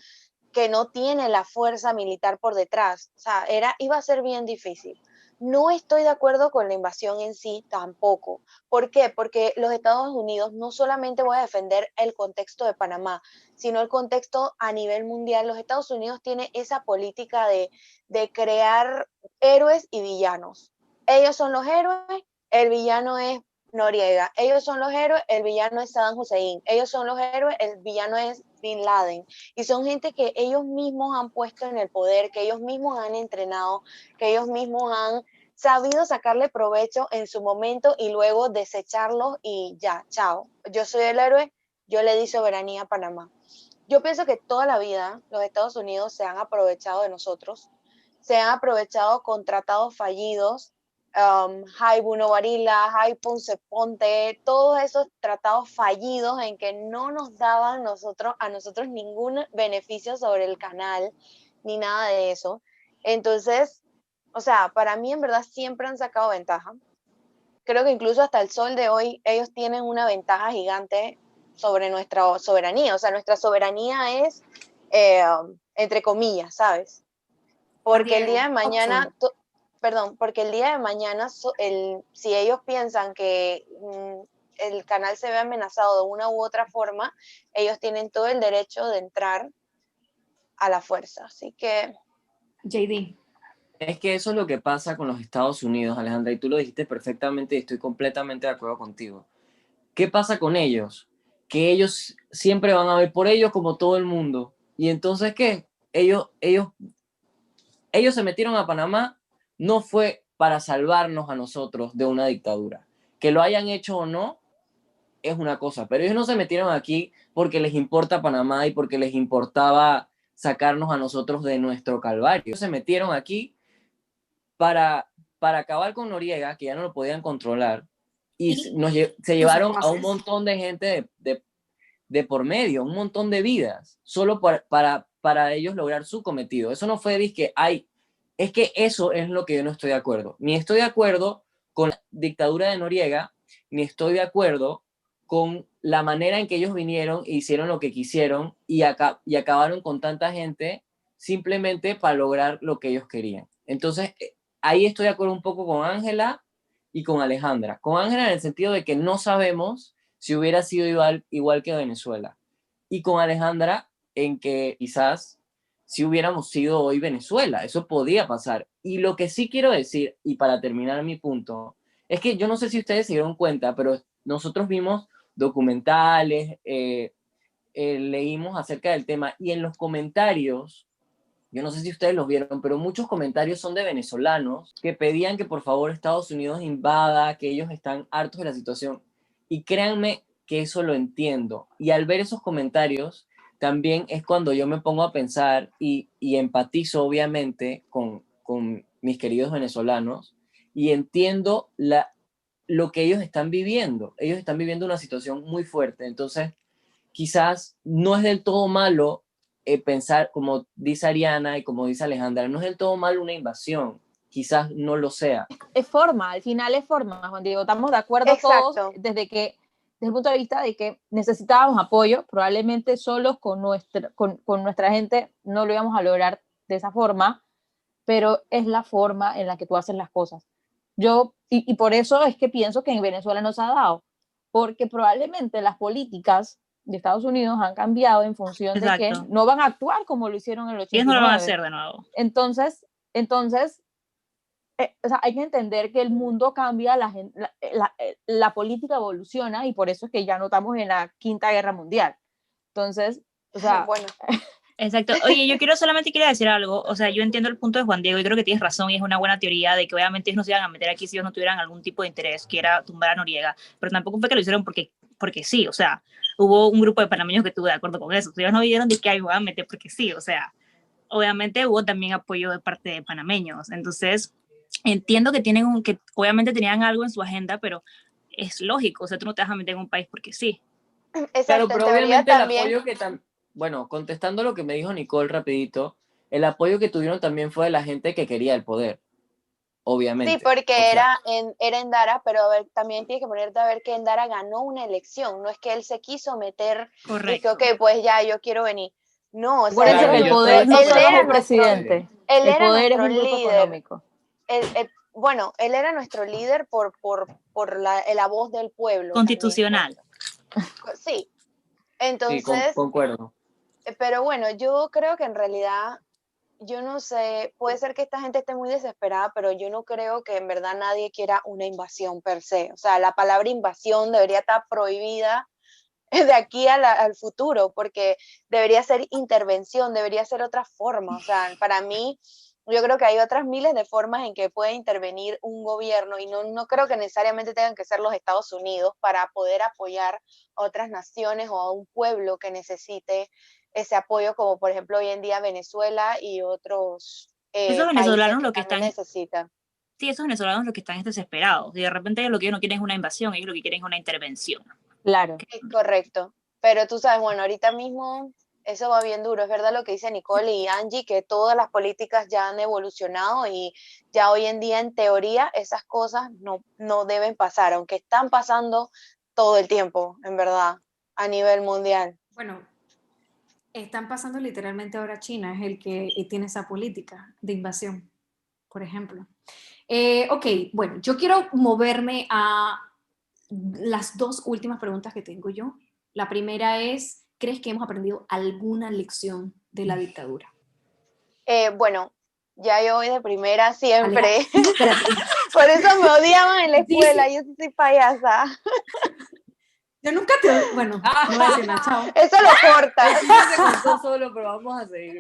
que no tiene la fuerza militar por detrás. O sea, iba a ser bien difícil. No estoy de acuerdo con la invasión en sí tampoco. ¿Por qué? Porque los Estados Unidos no solamente voy a defender el contexto de Panamá, sino el contexto a nivel mundial. Los Estados Unidos tienen esa política de crear héroes y villanos. Ellos son los héroes, el villano es Noriega. Ellos son los héroes, el villano es Saddam Hussein. Ellos son los héroes, el villano es Bin Laden. Y son gente que ellos mismos han puesto en el poder, que ellos mismos han entrenado, que ellos mismos han sabido sacarle provecho en su momento y luego desecharlos y ya, chao. Yo soy el héroe, yo le di soberanía a Panamá. Yo pienso que toda la vida los Estados Unidos se han aprovechado de nosotros se han aprovechado con tratados fallidos, Jaibuno Varila, Jai Ponce Ponte, todos esos tratados fallidos en que no nos daban a nosotros ningún beneficio sobre el canal, ni nada de eso. Entonces, o sea, para mí en verdad siempre han sacado ventaja. Creo que incluso hasta el sol de hoy ellos tienen una ventaja gigante sobre nuestra soberanía. O sea, nuestra soberanía es, entre comillas, ¿sabes? Porque el día de mañana, porque el día de mañana, si ellos piensan que el canal se ve amenazado de una u otra forma, ellos tienen todo el derecho de entrar a la fuerza. Así que... JD. Es que eso es lo que pasa con los Estados Unidos, Alejandra, y tú lo dijiste perfectamente y estoy completamente de acuerdo contigo. ¿Qué pasa con ellos? Que ellos siempre van a ver por ellos como todo el mundo. Y entonces, ¿qué? Ellos se metieron a Panamá, no fue para salvarnos a nosotros de una dictadura. Que lo hayan hecho o no, es una cosa, pero ellos no se metieron aquí porque les importa Panamá y porque les importaba sacarnos a nosotros de nuestro calvario. Ellos se metieron aquí para, para acabar con Noriega, que ya no lo podían controlar, y se llevaron a un montón de gente de por medio, un montón de vidas, solo para ellos lograr su cometido. Eso no fue que es que eso es lo que yo no estoy de acuerdo. Ni estoy de acuerdo con la dictadura de Noriega, ni estoy de acuerdo con la manera en que ellos vinieron e hicieron lo que quisieron y acabaron con tanta gente simplemente para lograr lo que ellos querían. Entonces, ahí estoy de acuerdo un poco con Ángela y con Alejandra. Con Ángela en el sentido de que no sabemos si hubiera sido igual que Venezuela. Y con Alejandra en que quizás si hubiéramos sido hoy Venezuela, eso podía pasar. Y lo que sí quiero decir, y para terminar mi punto, es que yo no sé si ustedes se dieron cuenta, pero nosotros vimos documentales, leímos acerca del tema, y en los comentarios, yo no sé si ustedes los vieron, pero muchos comentarios son de venezolanos que pedían que por favor Estados Unidos invada, que ellos están hartos de la situación. Y créanme que eso lo entiendo. Y al ver esos comentarios, también es cuando yo me pongo a pensar y empatizo obviamente con mis queridos venezolanos y entiendo lo que ellos están viviendo. Ellos están viviendo una situación muy fuerte. Entonces, quizás no es del todo malo pensar, como dice Ariana y como dice Alejandra, no es del todo malo una invasión, quizás no lo sea. Es forma, al final es forma, Juan Diego, estamos de acuerdo Exacto. todos desde el punto de vista de que necesitábamos apoyo, probablemente solos con nuestra gente no lo íbamos a lograr de esa forma, pero es la forma en la que tú haces las cosas. Y por eso es que pienso que en Venezuela no se ha dado, porque probablemente las políticas de Estados Unidos han cambiado en función de que no van a actuar como lo hicieron en el 89. Ellos no lo van a hacer de nuevo. Entonces o sea, hay que entender que el mundo cambia, la política evoluciona y por eso es que ya no estamos en la Quinta Guerra Mundial. Entonces, o sea... Bueno. Exacto. Oye, yo solamente quería decir algo. O sea, yo entiendo el punto de Juan Diego y creo que tienes razón y es una buena teoría de que obviamente ellos no se iban a meter aquí si ellos no tuvieran algún tipo de interés, que era tumbar a Noriega. Pero tampoco fue que lo hicieron porque sí. O sea, hubo un grupo de panameños que estuvo de acuerdo con eso. Ellos no vieron de que ahí van a meter porque sí. O sea, obviamente hubo también apoyo de parte de panameños. Entonces, entiendo que que obviamente tenían algo en su agenda, pero es lógico. O sea, tú no te vas a meter en un país porque sí. Exacto, claro, pero obviamente también... el apoyo que bueno, contestando lo que me dijo Nicole rapidito, el apoyo que tuvieron también fue de la gente que quería el poder, obviamente. Sí, porque era Endara, pero a ver, también tienes que ponerte a ver que Endara ganó una elección, no es que él se quiso meter. Correcto. Y que, ok, pues ya, yo quiero venir. No, o sea, Claro, el poder no solo es un presidente, el poder es un grupo económico. Bueno, él era nuestro líder por la voz del pueblo. Constitucional. También. Sí, entonces... Sí, concuerdo. Pero bueno, yo creo que en realidad, yo no sé, puede ser que esta gente esté muy desesperada, pero yo no creo que en verdad nadie quiera una invasión per se. O sea, la palabra invasión debería estar prohibida de aquí al futuro, porque debería ser intervención, debería ser otra forma. O sea, para mí, yo creo que hay otras miles de formas en que puede intervenir un gobierno y no creo que necesariamente tengan que ser los Estados Unidos para poder apoyar a otras naciones o a un pueblo que necesite ese apoyo, como por ejemplo hoy en día Venezuela y otros Esos países venezolanos que lo que también están, necesitan. sí, esos venezolanos lo que están es desesperados. Y de repente ellos lo que ellos no quieren es una invasión, ellos lo que quieren es una intervención. Claro. Es correcto. Pero tú sabes, bueno, ahorita mismo eso va bien duro. Es verdad lo que dice Nicole y Angie, que todas las políticas ya han evolucionado y ya hoy en día, en teoría, esas cosas no deben pasar, aunque están pasando todo el tiempo, en verdad, a nivel mundial. Bueno, están pasando literalmente ahora China, es el que tiene esa política de invasión, por ejemplo. Ok, bueno, yo quiero moverme a las dos últimas preguntas que tengo yo. La primera es, ¿crees que hemos aprendido alguna lección de la dictadura? Bueno, ya yo voy de primera Aleja, siempre. espérate. Por eso me odiaban en la escuela, Dice, yo sí soy payasa. yo nunca bueno, no voy a decir nada, chao. Eso lo corta. El chiste se contó solo, pero vamos a seguir.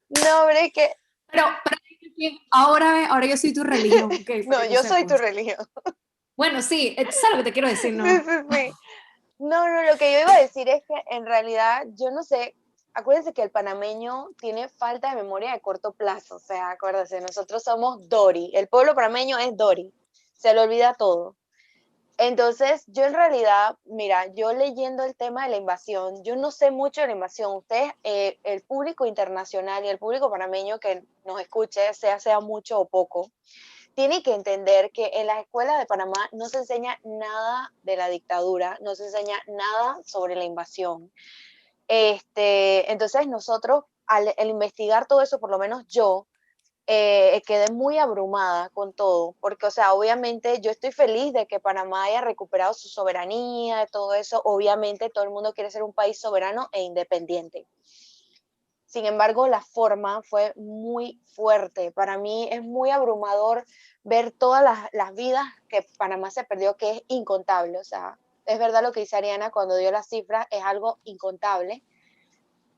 No, hombre, es que Pero ahora yo soy tu religión, ok, no, para que yo soy tu sepas. religión. Bueno, sí, ¿sabes lo que te quiero decir, no? Sí, sí, sí. No, lo que yo iba a decir es que en realidad, yo no sé, acuérdense que el panameño tiene falta de memoria de corto plazo, o sea, acuérdense, nosotros somos Dory, el pueblo panameño es Dory, se le olvida todo. Entonces, yo en realidad, mira, yo leyendo el tema de la invasión, yo no sé mucho de la invasión. Ustedes, el público internacional y el público panameño que nos escuche, sea mucho o poco, tiene que entender que en las escuelas de Panamá no se enseña nada de la dictadura, no se enseña nada sobre la invasión. Entonces nosotros, al investigar todo eso, por lo menos yo, quedé muy abrumada con todo, porque, o sea, obviamente yo estoy feliz de que Panamá haya recuperado su soberanía, de todo eso. Obviamente todo el mundo quiere ser un país soberano e independiente. Sin embargo, la forma fue muy fuerte. Para mí es muy abrumador ver todas las vidas que Panamá se perdió, que es incontable. O sea, es verdad lo que dice Ariana cuando dio las cifras, es algo incontable.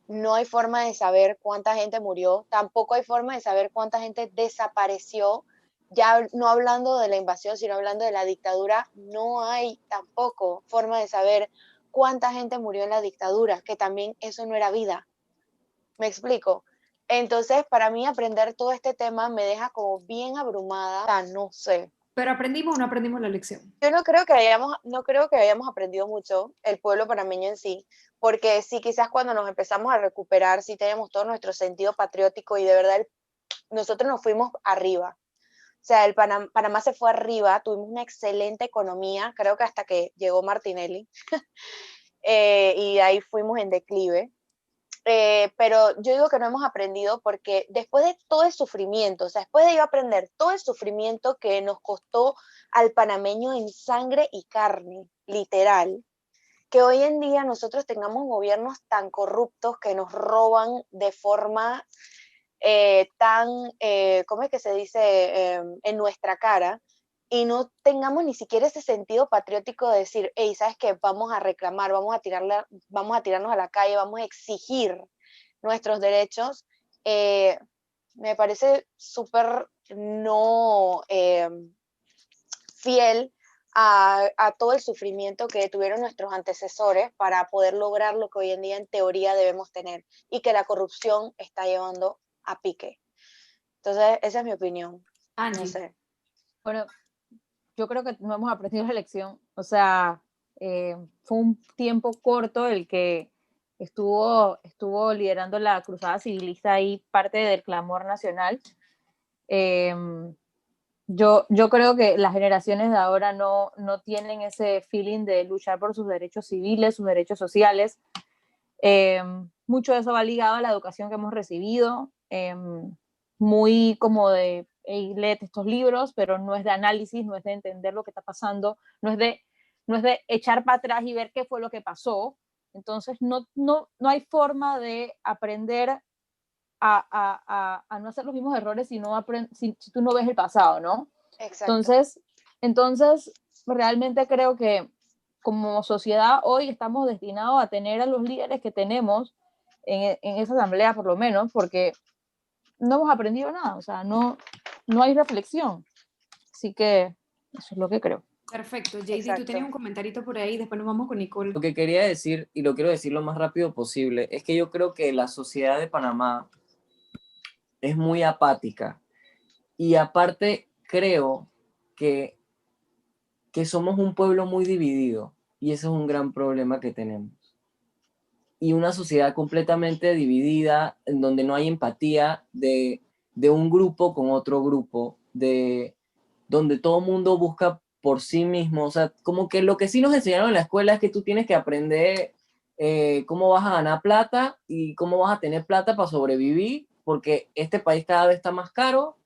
No hay forma de saber cuánta gente murió, tampoco hay forma de saber cuánta gente desapareció. Ya no hablando de la invasión, sino hablando de la dictadura, no hay tampoco forma de saber cuánta gente murió en la dictadura, que también eso no era vida. ¿Me explico? Entonces, para mí aprender todo este tema me deja como bien abrumada, o sea, no sé. Pero aprendimos o no aprendimos la lección. Yo no creo que hayamos aprendido mucho el pueblo panameño en sí, porque sí, quizás cuando nos empezamos a recuperar, sí tenemos todo nuestro sentido patriótico y de verdad nosotros nos fuimos arriba. O sea, Panamá se fue arriba, tuvimos una excelente economía, creo que hasta que llegó Martinelli, y ahí fuimos en declive. Pero yo digo que no hemos aprendido porque después de todo el sufrimiento, o sea, después de yo aprender todo el sufrimiento que nos costó al panameño en sangre y carne, literal, que hoy en día nosotros tengamos gobiernos tan corruptos que nos roban de forma ¿cómo es que se dice? En nuestra cara, y no tengamos ni siquiera ese sentido patriótico de decir, hey, ¿sabes qué? Vamos a reclamar, vamos a tirarnos a la calle, vamos a exigir nuestros derechos. Me parece súper no fiel a todo el sufrimiento que tuvieron nuestros antecesores para poder lograr lo que hoy en día en teoría debemos tener, y que la corrupción está llevando a pique. Entonces, esa es mi opinión. Angie. No sé. Bueno, yo creo que no hemos aprendido la lección. O sea, fue un tiempo corto el que estuvo liderando la cruzada civilista ahí, parte del clamor nacional. Yo creo que las generaciones de ahora no tienen ese feeling de luchar por sus derechos civiles, sus derechos sociales. Mucho de eso va ligado a la educación que hemos recibido, muy como de, hey, léete estos libros, pero no es de análisis, no es de entender lo que está pasando, no es de echar para atrás y ver qué fue lo que pasó. Entonces no hay forma de aprender a no hacer los mismos errores si tú no ves el pasado, ¿no? Exacto. Entonces, realmente creo que como sociedad hoy estamos destinados a tener a los líderes que tenemos en esa asamblea, por lo menos, porque no hemos aprendido nada, o sea, no hay reflexión. Así que eso es lo que creo. Perfecto. JD, Exacto. tú tenías un comentarito por ahí, después nos vamos con Nicole. Lo que quería decir, y lo quiero decir lo más rápido posible, es que yo creo que la sociedad de Panamá es muy apática. Y aparte creo que somos un pueblo muy dividido y ese es un gran problema que tenemos. Y una sociedad completamente dividida en donde no hay empatía de un grupo con otro grupo, donde todo el mundo busca por sí mismo. O sea, como que lo que sí nos enseñaron en la escuela es que tú tienes que aprender cómo vas a ganar plata y cómo vas a tener plata para sobrevivir, porque este país cada vez está más caro.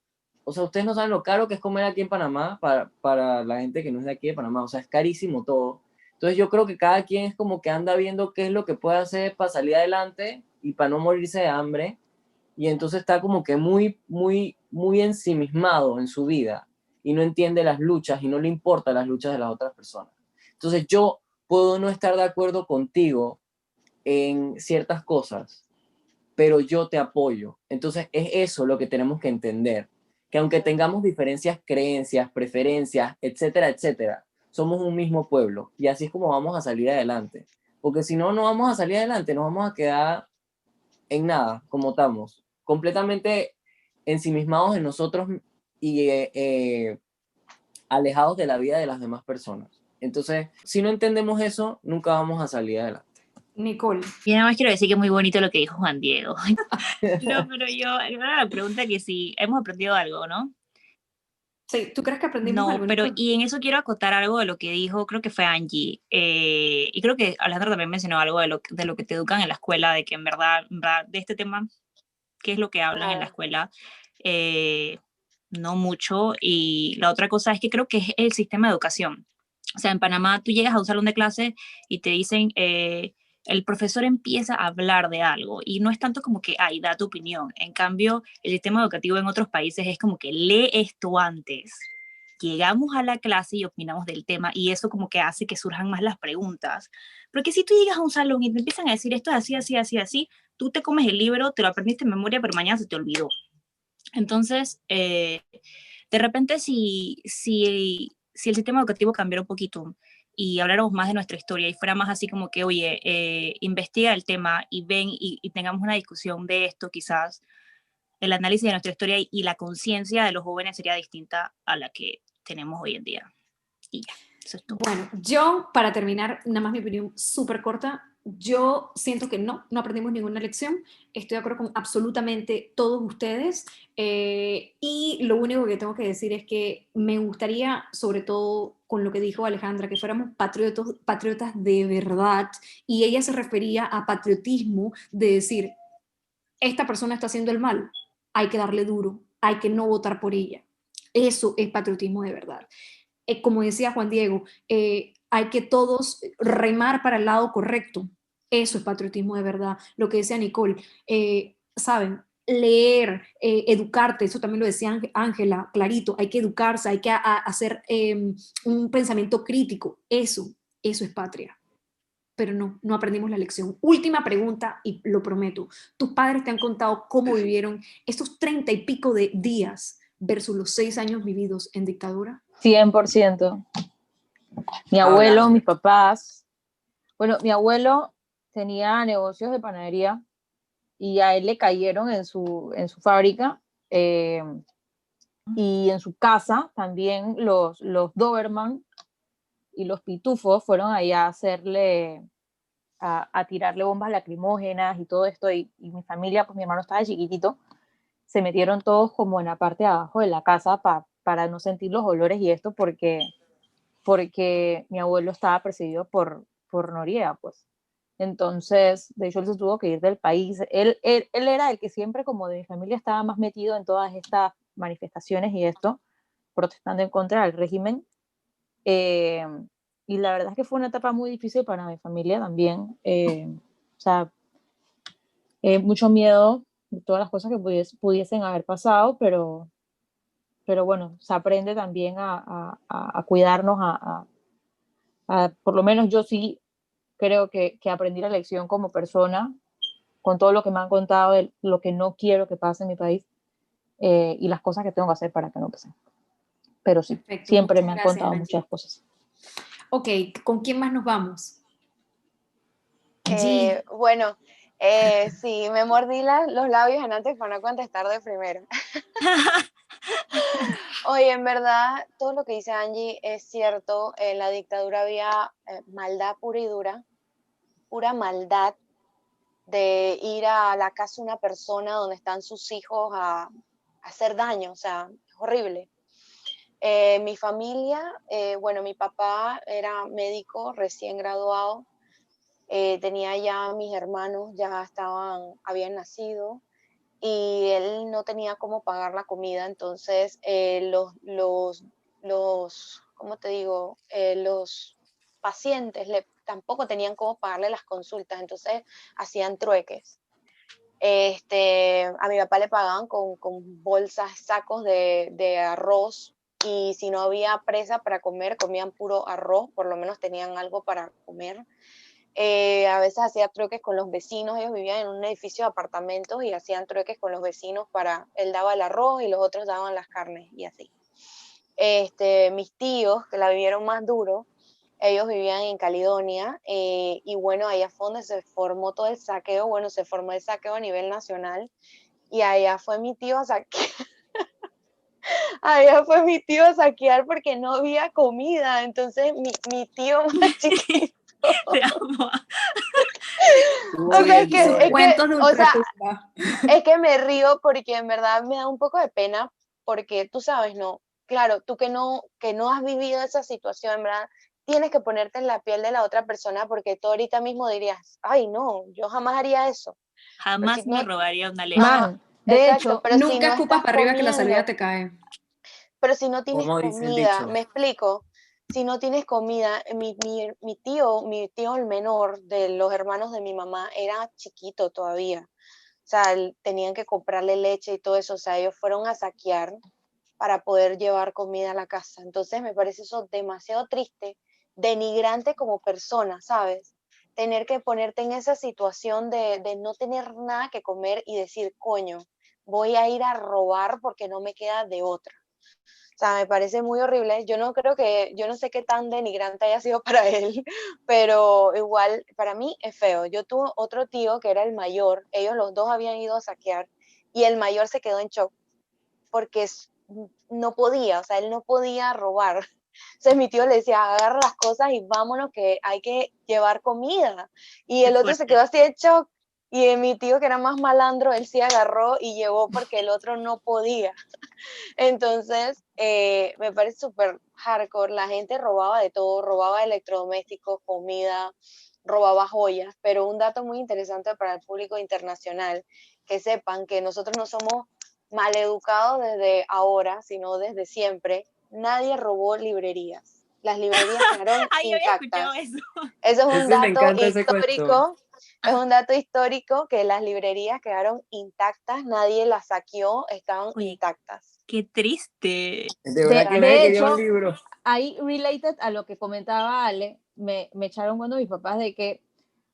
O sea, ustedes no saben lo caro que es comer aquí en Panamá para la gente que no es de aquí de Panamá. O sea, es carísimo todo. Entonces yo creo que cada quien es como que anda viendo qué es lo que puede hacer para salir adelante y para no morirse de hambre. Y entonces está como que muy, muy, muy ensimismado en su vida y no entiende las luchas y no le importan las luchas de las otras personas. Entonces yo puedo no estar de acuerdo contigo en ciertas cosas, pero yo te apoyo. Entonces es eso lo que tenemos que entender, que aunque tengamos diferencias, creencias, preferencias, etcétera, etcétera, somos un mismo pueblo y así es como vamos a salir adelante. Porque si no, no vamos a salir adelante, nos vamos a quedar en nada, como estamos, completamente ensimismados en nosotros y alejados de la vida de las demás personas. Entonces, si no entendemos eso, nunca vamos a salir adelante. Nicole. Y nada más quiero decir que es muy bonito lo que dijo Juan Diego. No, pero yo, ahora la pregunta que si hemos aprendido algo, ¿no? Sí, ¿tú crees que aprendimos No, algo, pero Nicole? y en eso quiero acotar algo de lo que dijo, creo que fue Angie, y creo que Alejandra también mencionó algo de lo que te educan en la escuela, de que en verdad, de este tema, qué es lo que hablan en la escuela, eh, no mucho, y la otra cosa es que creo que es el sistema de educación. O sea, en Panamá tú llegas a un salón de clase y te dicen, el profesor empieza a hablar de algo y no es tanto como que, ay, da tu opinión. En cambio, el sistema educativo en otros países es como que lee esto antes. Llegamos a la clase y opinamos del tema y eso como que hace que surjan más las preguntas. Porque si tú llegas a un salón y te empiezan a decir esto es así, así, así, así, tú te comes el libro, te lo aprendiste en memoria, pero mañana se te olvidó. Entonces, de repente, si el sistema educativo cambiara un poquito y habláramos más de nuestra historia y fuera más así como que, oye, investiga el tema y ven y tengamos una discusión de esto, quizás el análisis de nuestra historia y la conciencia de los jóvenes sería distinta a la que tenemos hoy en día. Y ya, eso es todo. Bueno, yo, para terminar, nada más mi opinión súper corta, yo siento que no aprendimos ninguna lección, estoy de acuerdo con absolutamente todos ustedes, y lo único que tengo que decir es que me gustaría, sobre todo con lo que dijo Alejandra, que fuéramos patriotas de verdad, y ella se refería a patriotismo de decir, esta persona está haciendo el mal, hay que darle duro, hay que no votar por ella. Eso es patriotismo de verdad. Como decía Juan Diego, hay que todos remar para el lado correcto. Eso es patriotismo de verdad. Lo que decía Nicole, ¿saben? Leer, educarte, eso también lo decía Ángela, clarito, hay que educarse, hay que hacer un pensamiento crítico. Eso es patria. Pero no aprendimos la lección. Última pregunta, y lo prometo. ¿Tus padres te han contado cómo vivieron estos 30 y pico de días versus los 6 años vividos en dictadura? 100%. Mi abuelo, mis papás. Bueno, mi abuelo tenía negocios de panadería y a él le cayeron en su fábrica y en su casa también los Doberman y los pitufos fueron allá a hacerle, a tirarle bombas lacrimógenas y todo esto y mi familia, pues mi hermano estaba chiquitito, se metieron todos como en la parte de abajo de la casa para no sentir los olores y esto porque mi abuelo estaba perseguido por Noriega, pues. Entonces, de hecho, él se tuvo que ir del país. Él era el que siempre, como de mi familia, estaba más metido en todas estas manifestaciones y esto, protestando en contra del régimen. Y la verdad es que fue una etapa muy difícil para mi familia también. O sea, mucho miedo de todas las cosas que pudiesen haber pasado, pero bueno, se aprende también a cuidarnos, por lo menos yo sí creo que aprendí la lección como persona, con todo lo que me han contado de lo que no quiero que pase en mi país y las cosas que tengo que hacer para que no pasen. Pero sí, Perfecto, siempre me han gracias, contado Angie. muchas cosas. Ok, ¿con quién más nos vamos? G. Bueno, Sí, me mordí los labios antes para no contestar de primero. Oye, en verdad, todo lo que dice Angie es cierto. En la dictadura había maldad pura y dura, pura maldad de ir a la casa de una persona donde están sus hijos a hacer daño, o sea, es horrible. Mi familia, bueno, mi papá era médico recién graduado, tenía ya mis hermanos, habían nacido y él no tenía cómo pagar la comida, entonces ¿cómo te digo? Los pacientes tampoco tenían cómo pagarle las consultas, entonces hacían trueques. A mi papá le pagaban con bolsas, sacos de arroz, y si no había presa para comer, comían puro arroz, por lo menos tenían algo para comer. A veces hacía trueques con los vecinos, ellos vivían en un edificio de apartamentos y hacían trueques con los vecinos él daba el arroz y los otros daban las carnes y así. Mis tíos, que la vivieron más duro, ellos vivían en Caledonia, y bueno, allá fue donde se formó todo el saqueo, bueno, se formó el saqueo a nivel nacional, y allá fue mi tío a saquear, allá fue mi tío a saquear porque no había comida, entonces mi tío más chiquito, Te amo. o sea, Uy, historia. Cuentos de o sea, ultratumba. es que me río porque en verdad me da un poco de pena, porque tú sabes, ¿no? Claro, tú que no has vivido esa situación, en verdad, tienes que ponerte en la piel de la otra persona, porque tú ahorita mismo dirías, ay, no, yo jamás haría eso. Pero si Jamás me no, robaría una leche. ajá, Man, de exacto, hecho, pero si Nunca no escupas estás para arriba que la salida comiendo, te cae. pero si no tienes Como dice el comida, dicho. me explico, si no tienes comida, mi tío el menor de los hermanos de mi mamá era chiquito todavía, o sea, tenían que comprarle leche y todo eso, o sea, ellos fueron a saquear para poder llevar comida a la casa. Entonces me parece eso demasiado triste, denigrante como persona, ¿sabes? Tener que ponerte en esa situación de no tener nada que comer y decir, coño, voy a ir a robar porque no me queda de otra. O sea, me parece muy horrible. Yo no sé qué tan denigrante haya sido para él, pero igual para mí es feo. Yo tuve otro tío que era el mayor, ellos los dos habían ido a saquear y el mayor se quedó en shock porque no podía, o sea, él no podía robar. Entonces mi tío le decía, agarra las cosas y vámonos que hay que llevar comida. Y Qué el otro se fuerte. quedó así de shock. Y mi tío, que era más malandro, él sí agarró y llevó porque el otro no podía. Entonces, me parece súper hardcore. La gente robaba de todo, robaba electrodomésticos, comida, robaba joyas. Pero un dato muy interesante para el público internacional, que sepan que nosotros no somos maleducados desde ahora, sino desde siempre. Nadie robó librerías. Las librerías quedaron Ay, yo había escuchado intactas. eso. Eso es un Ese me dato encanta ese cuento. histórico. Es un dato histórico que las librerías quedaron intactas, nadie las saqueó, estaban Oye, intactas. qué triste. De verdad de, que nadie de quería un hecho, libro. ahí related a lo que comentaba Ale, me echaron cuando mis papás de que,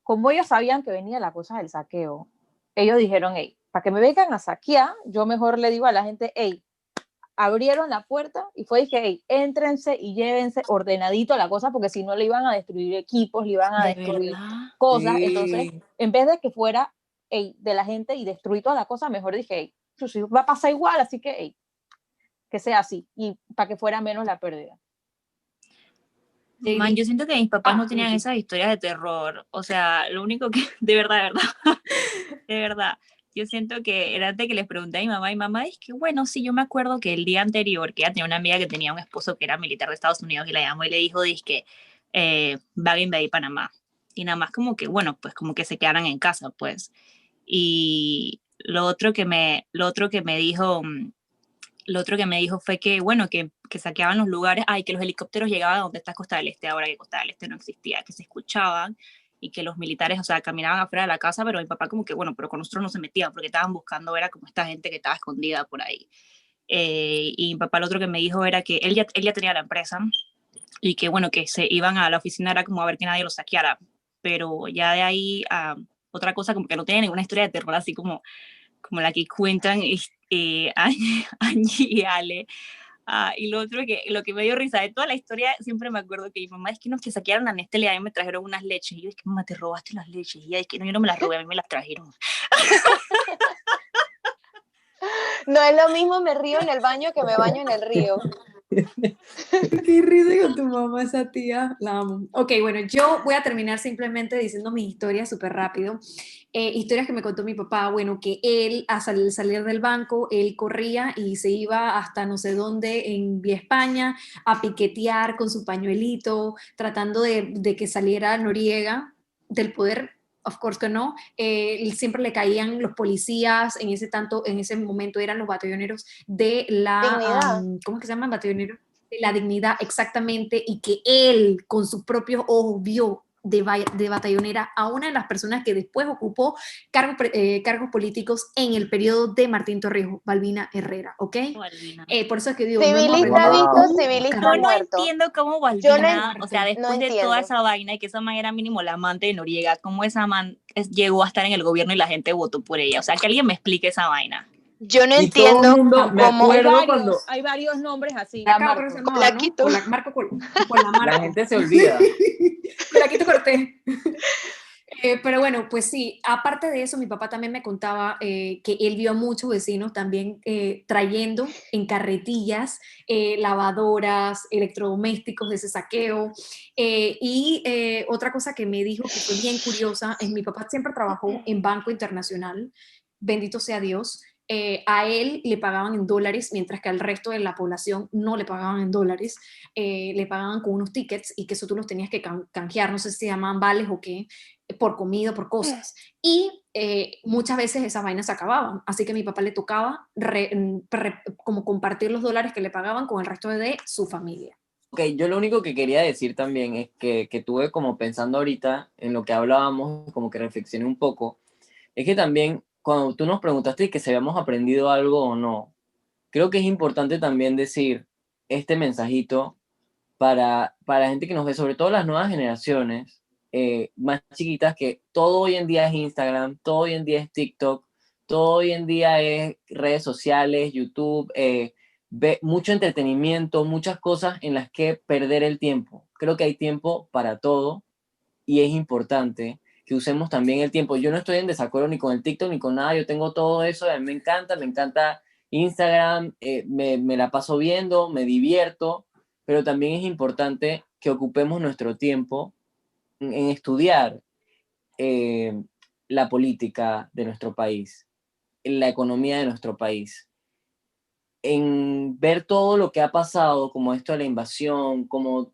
como ellos sabían que venía la cosa del saqueo, ellos dijeron, hey, para que me vengan a saquear, yo mejor le digo a la gente, hey, abrieron la puerta y fue dije, hey, éntrense y llévense ordenadito la cosa, porque si no le iban a destruir equipos, le iban a ¿De destruir verdad? cosas. Entonces, Sí. en vez de que fuera hey, de la gente y destruir toda la cosa, mejor dije, hey, pues, va a pasar igual, así que hey, que sea así y para que fuera menos la pérdida. Man, yo JD. siento que mis papás no tenían Sí. esas historias de terror. O sea, lo único que, de verdad, de verdad, de verdad, yo siento que era de que les pregunté a mi mamá, y mamá es que, bueno, sí, yo me acuerdo que el día anterior, que ella tenía una amiga que tenía un esposo que era militar de Estados Unidos y la llamó y le dijo, dizque, va a invadir Panamá. Y nada más como que, bueno, pues como que se quedaran en casa, pues. Y lo otro que me dijo fue que, bueno, que saqueaban los lugares, ay, que los helicópteros llegaban a donde está Costa del Este, ahora que Costa del Este no existía, que se escuchaban y que los militares, o sea, caminaban afuera de la casa, pero mi papá como que, bueno, pero con nosotros no se metían porque estaban buscando, era como esta gente que estaba escondida por ahí. Y mi papá lo otro que me dijo era que él ya tenía la empresa y que, bueno, que se iban a la oficina, era como a ver que nadie los saqueara, pero ya de ahí a otra cosa, como que no tenía ninguna historia de terror así como la que cuentan Angie y Ale. Y lo otro lo que me dio risa de toda la historia, siempre me acuerdo que mi mamá es que nos que saquearon a Nestlé y a mí me trajeron unas leches. Y yo, es que mamá, te robaste las leches. Y ella, es que no, yo no me las robé, a mí me las trajeron. No es lo mismo me río en el baño que me baño en el río. Qué risa con tu mamá, esa tía, la amo. Ok, bueno, yo voy a terminar simplemente diciendo mi historia súper rápido. Historias que me contó mi papá, bueno, que él al salir del banco, él corría y se iba hasta no sé dónde en Vía España a piquetear con su pañuelito, tratando de que saliera Noriega del poder. Of course que no, siempre le caían los policías, en ese momento eran los batalloneros de la, Dignidad. ¿cómo es que se llaman? Batalloneros de la dignidad, exactamente, y que él con sus propios ojos vio de batallonera a una de las personas que después ocupó cargos políticos en el periodo de Martín Torrijos, Balbina Herrera, ¿ok? Balbina. Por eso es que digo, no hemos Civilista aprendido visto, Wow. civilista Yo no muerto. entiendo cómo Yo no, Balbina, o sea, no después de toda entiendo. esa vaina y que esa man era mínimo la amante de Noriega, cómo esa man llegó a estar en el gobierno y la gente votó por ella. O sea, que alguien me explique esa vaina. Yo no Y todo el entiendo mundo, me cómo acuerdo cuando Hay varios nombres así. Acá Marco. creo que se llamaba, la ¿no? quito. Marco con la Marco. la gente se olvida. Con la Quito Cortés. Pero bueno, pues sí, aparte de eso, mi papá también me contaba que él vio a muchos vecinos también trayendo en carretillas lavadoras, electrodomésticos de ese saqueo. Otra cosa que me dijo que fue bien curiosa es mi papá siempre trabajó en Banco Internacional, bendito sea Dios. A él le pagaban en dólares, mientras que al resto de la población no le pagaban en dólares, le pagaban con unos tickets y que eso tú los tenías que canjear, no sé si se llamaban vales o qué, por comida, por cosas. Y muchas veces esas vainas se acababan, así que a mi papá le tocaba como compartir los dólares que le pagaban con el resto de su familia. Ok, yo lo único que quería decir también es que tuve como pensando ahorita en lo que hablábamos, como que reflexioné un poco, es que también cuando tú nos preguntaste que si habíamos aprendido algo o no, creo que es importante también decir este mensajito para la gente que nos ve, sobre todo las nuevas generaciones más chiquitas, que todo hoy en día es Instagram, todo hoy en día es TikTok, todo hoy en día es redes sociales, YouTube, mucho entretenimiento, muchas cosas en las que perder el tiempo. Creo que hay tiempo para todo y es importante que usemos también el tiempo. Yo no estoy en desacuerdo ni con el TikTok ni con nada, yo tengo todo eso, a mí me encanta Instagram, me la paso viendo, me divierto, pero también es importante que ocupemos nuestro tiempo en estudiar eh, la política de nuestro país, en la economía de nuestro país, en ver todo lo que ha pasado, como esto de la invasión, como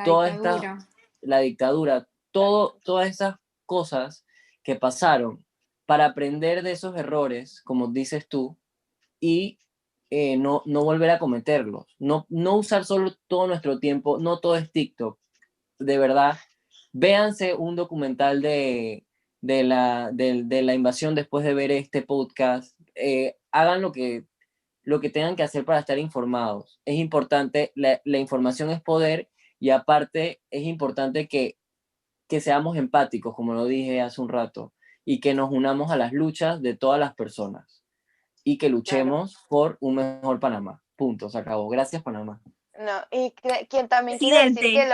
toda la dictadura, todas esas cosas que pasaron, para aprender de esos errores, como dices tú, y no volver a cometerlos. No usar solo todo nuestro tiempo, no todo es TikTok. De verdad, véanse un documental de la invasión después de ver este podcast. Hagan lo que tengan que hacer para estar informados. Es importante, la información es poder y aparte es importante que seamos empáticos, como lo dije hace un rato, y que nos unamos a las luchas de todas las personas y que luchemos por un mejor Panamá. Punto, se acabó. Gracias, Panamá. No, y quien también quiero decir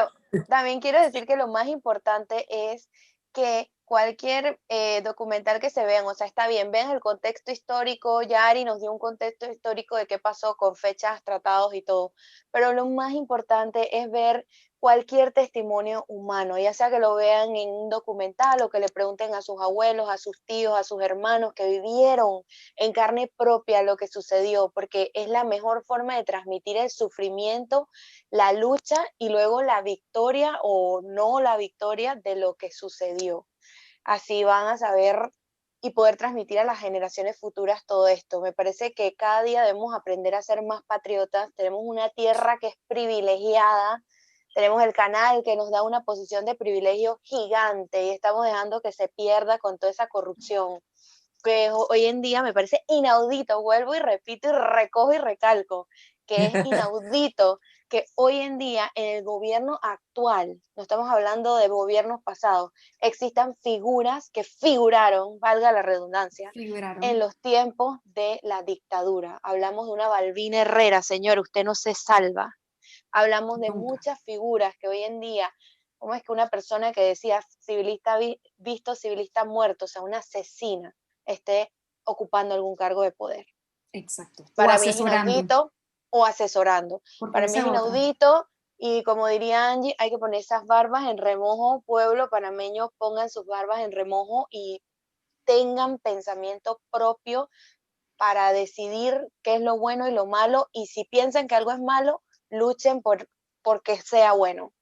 también quiero decir que lo más importante es que cualquier documental que se vean, o sea, está bien, vean el contexto histórico, ya Ari nos dio un contexto histórico de qué pasó con fechas, tratados y todo, pero lo más importante es ver cualquier testimonio humano, ya sea que lo vean en un documental o que le pregunten a sus abuelos, a sus tíos, a sus hermanos que vivieron en carne propia lo que sucedió, porque es la mejor forma de transmitir el sufrimiento, la lucha y luego la victoria o no la victoria de lo que sucedió. Así van a saber y poder transmitir a las generaciones futuras todo esto. Me parece que cada día debemos aprender a ser más patriotas. Tenemos una tierra que es privilegiada, tenemos el canal que nos da una posición de privilegio gigante y estamos dejando que se pierda con toda esa corrupción que hoy en día me parece inaudito, vuelvo y repito y recojo y recalco, que es inaudito que hoy en día en el gobierno actual, no estamos hablando de gobiernos pasados, existan figuras que figuraron, valga la redundancia, en los tiempos de la dictadura. Hablamos de una Balbina Herrera, señor, usted no se salva. Hablamos de muchas figuras que hoy en día, ¿cómo es que una persona que decía civilista visto, civilista muerto, o sea, una asesina, esté ocupando algún cargo de poder? Exacto. Para mí es inaudito, o asesorando. Para mí es inaudito, y como diría Angie, hay que poner esas barbas en remojo. Pueblo panameño, pongan sus barbas en remojo y tengan pensamiento propio para decidir qué es lo bueno y lo malo, y si piensan que algo es malo, luchen porque sea bueno.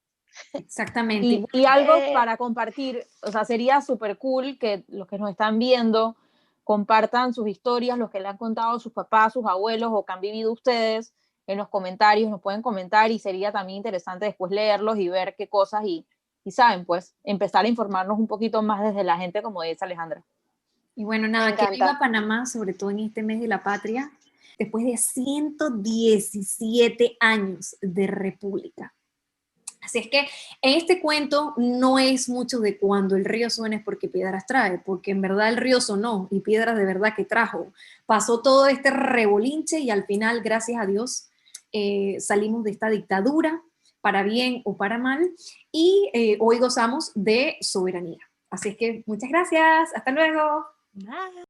Exactamente. Y algo para compartir, o sea, sería súper cool que los que nos están viendo compartan sus historias, los que le han contado sus papás, sus abuelos o que han vivido ustedes en los comentarios, nos pueden comentar, y sería también interesante después leerlos y ver qué cosas, y saben, pues, empezar a informarnos un poquito más desde la gente, como dice Alejandra. Y bueno, nada, que viva Panamá, sobre todo en este mes de la patria, después de 117 años de república. Así es que en este cuento no es mucho de cuando el río suena es porque piedras trae, porque en verdad el río sonó y piedras de verdad que trajo. Pasó todo este revolinche y al final, gracias a Dios, salimos de esta dictadura, para bien o para mal, y hoy gozamos de soberanía. Así es que muchas gracias, hasta luego. Bye.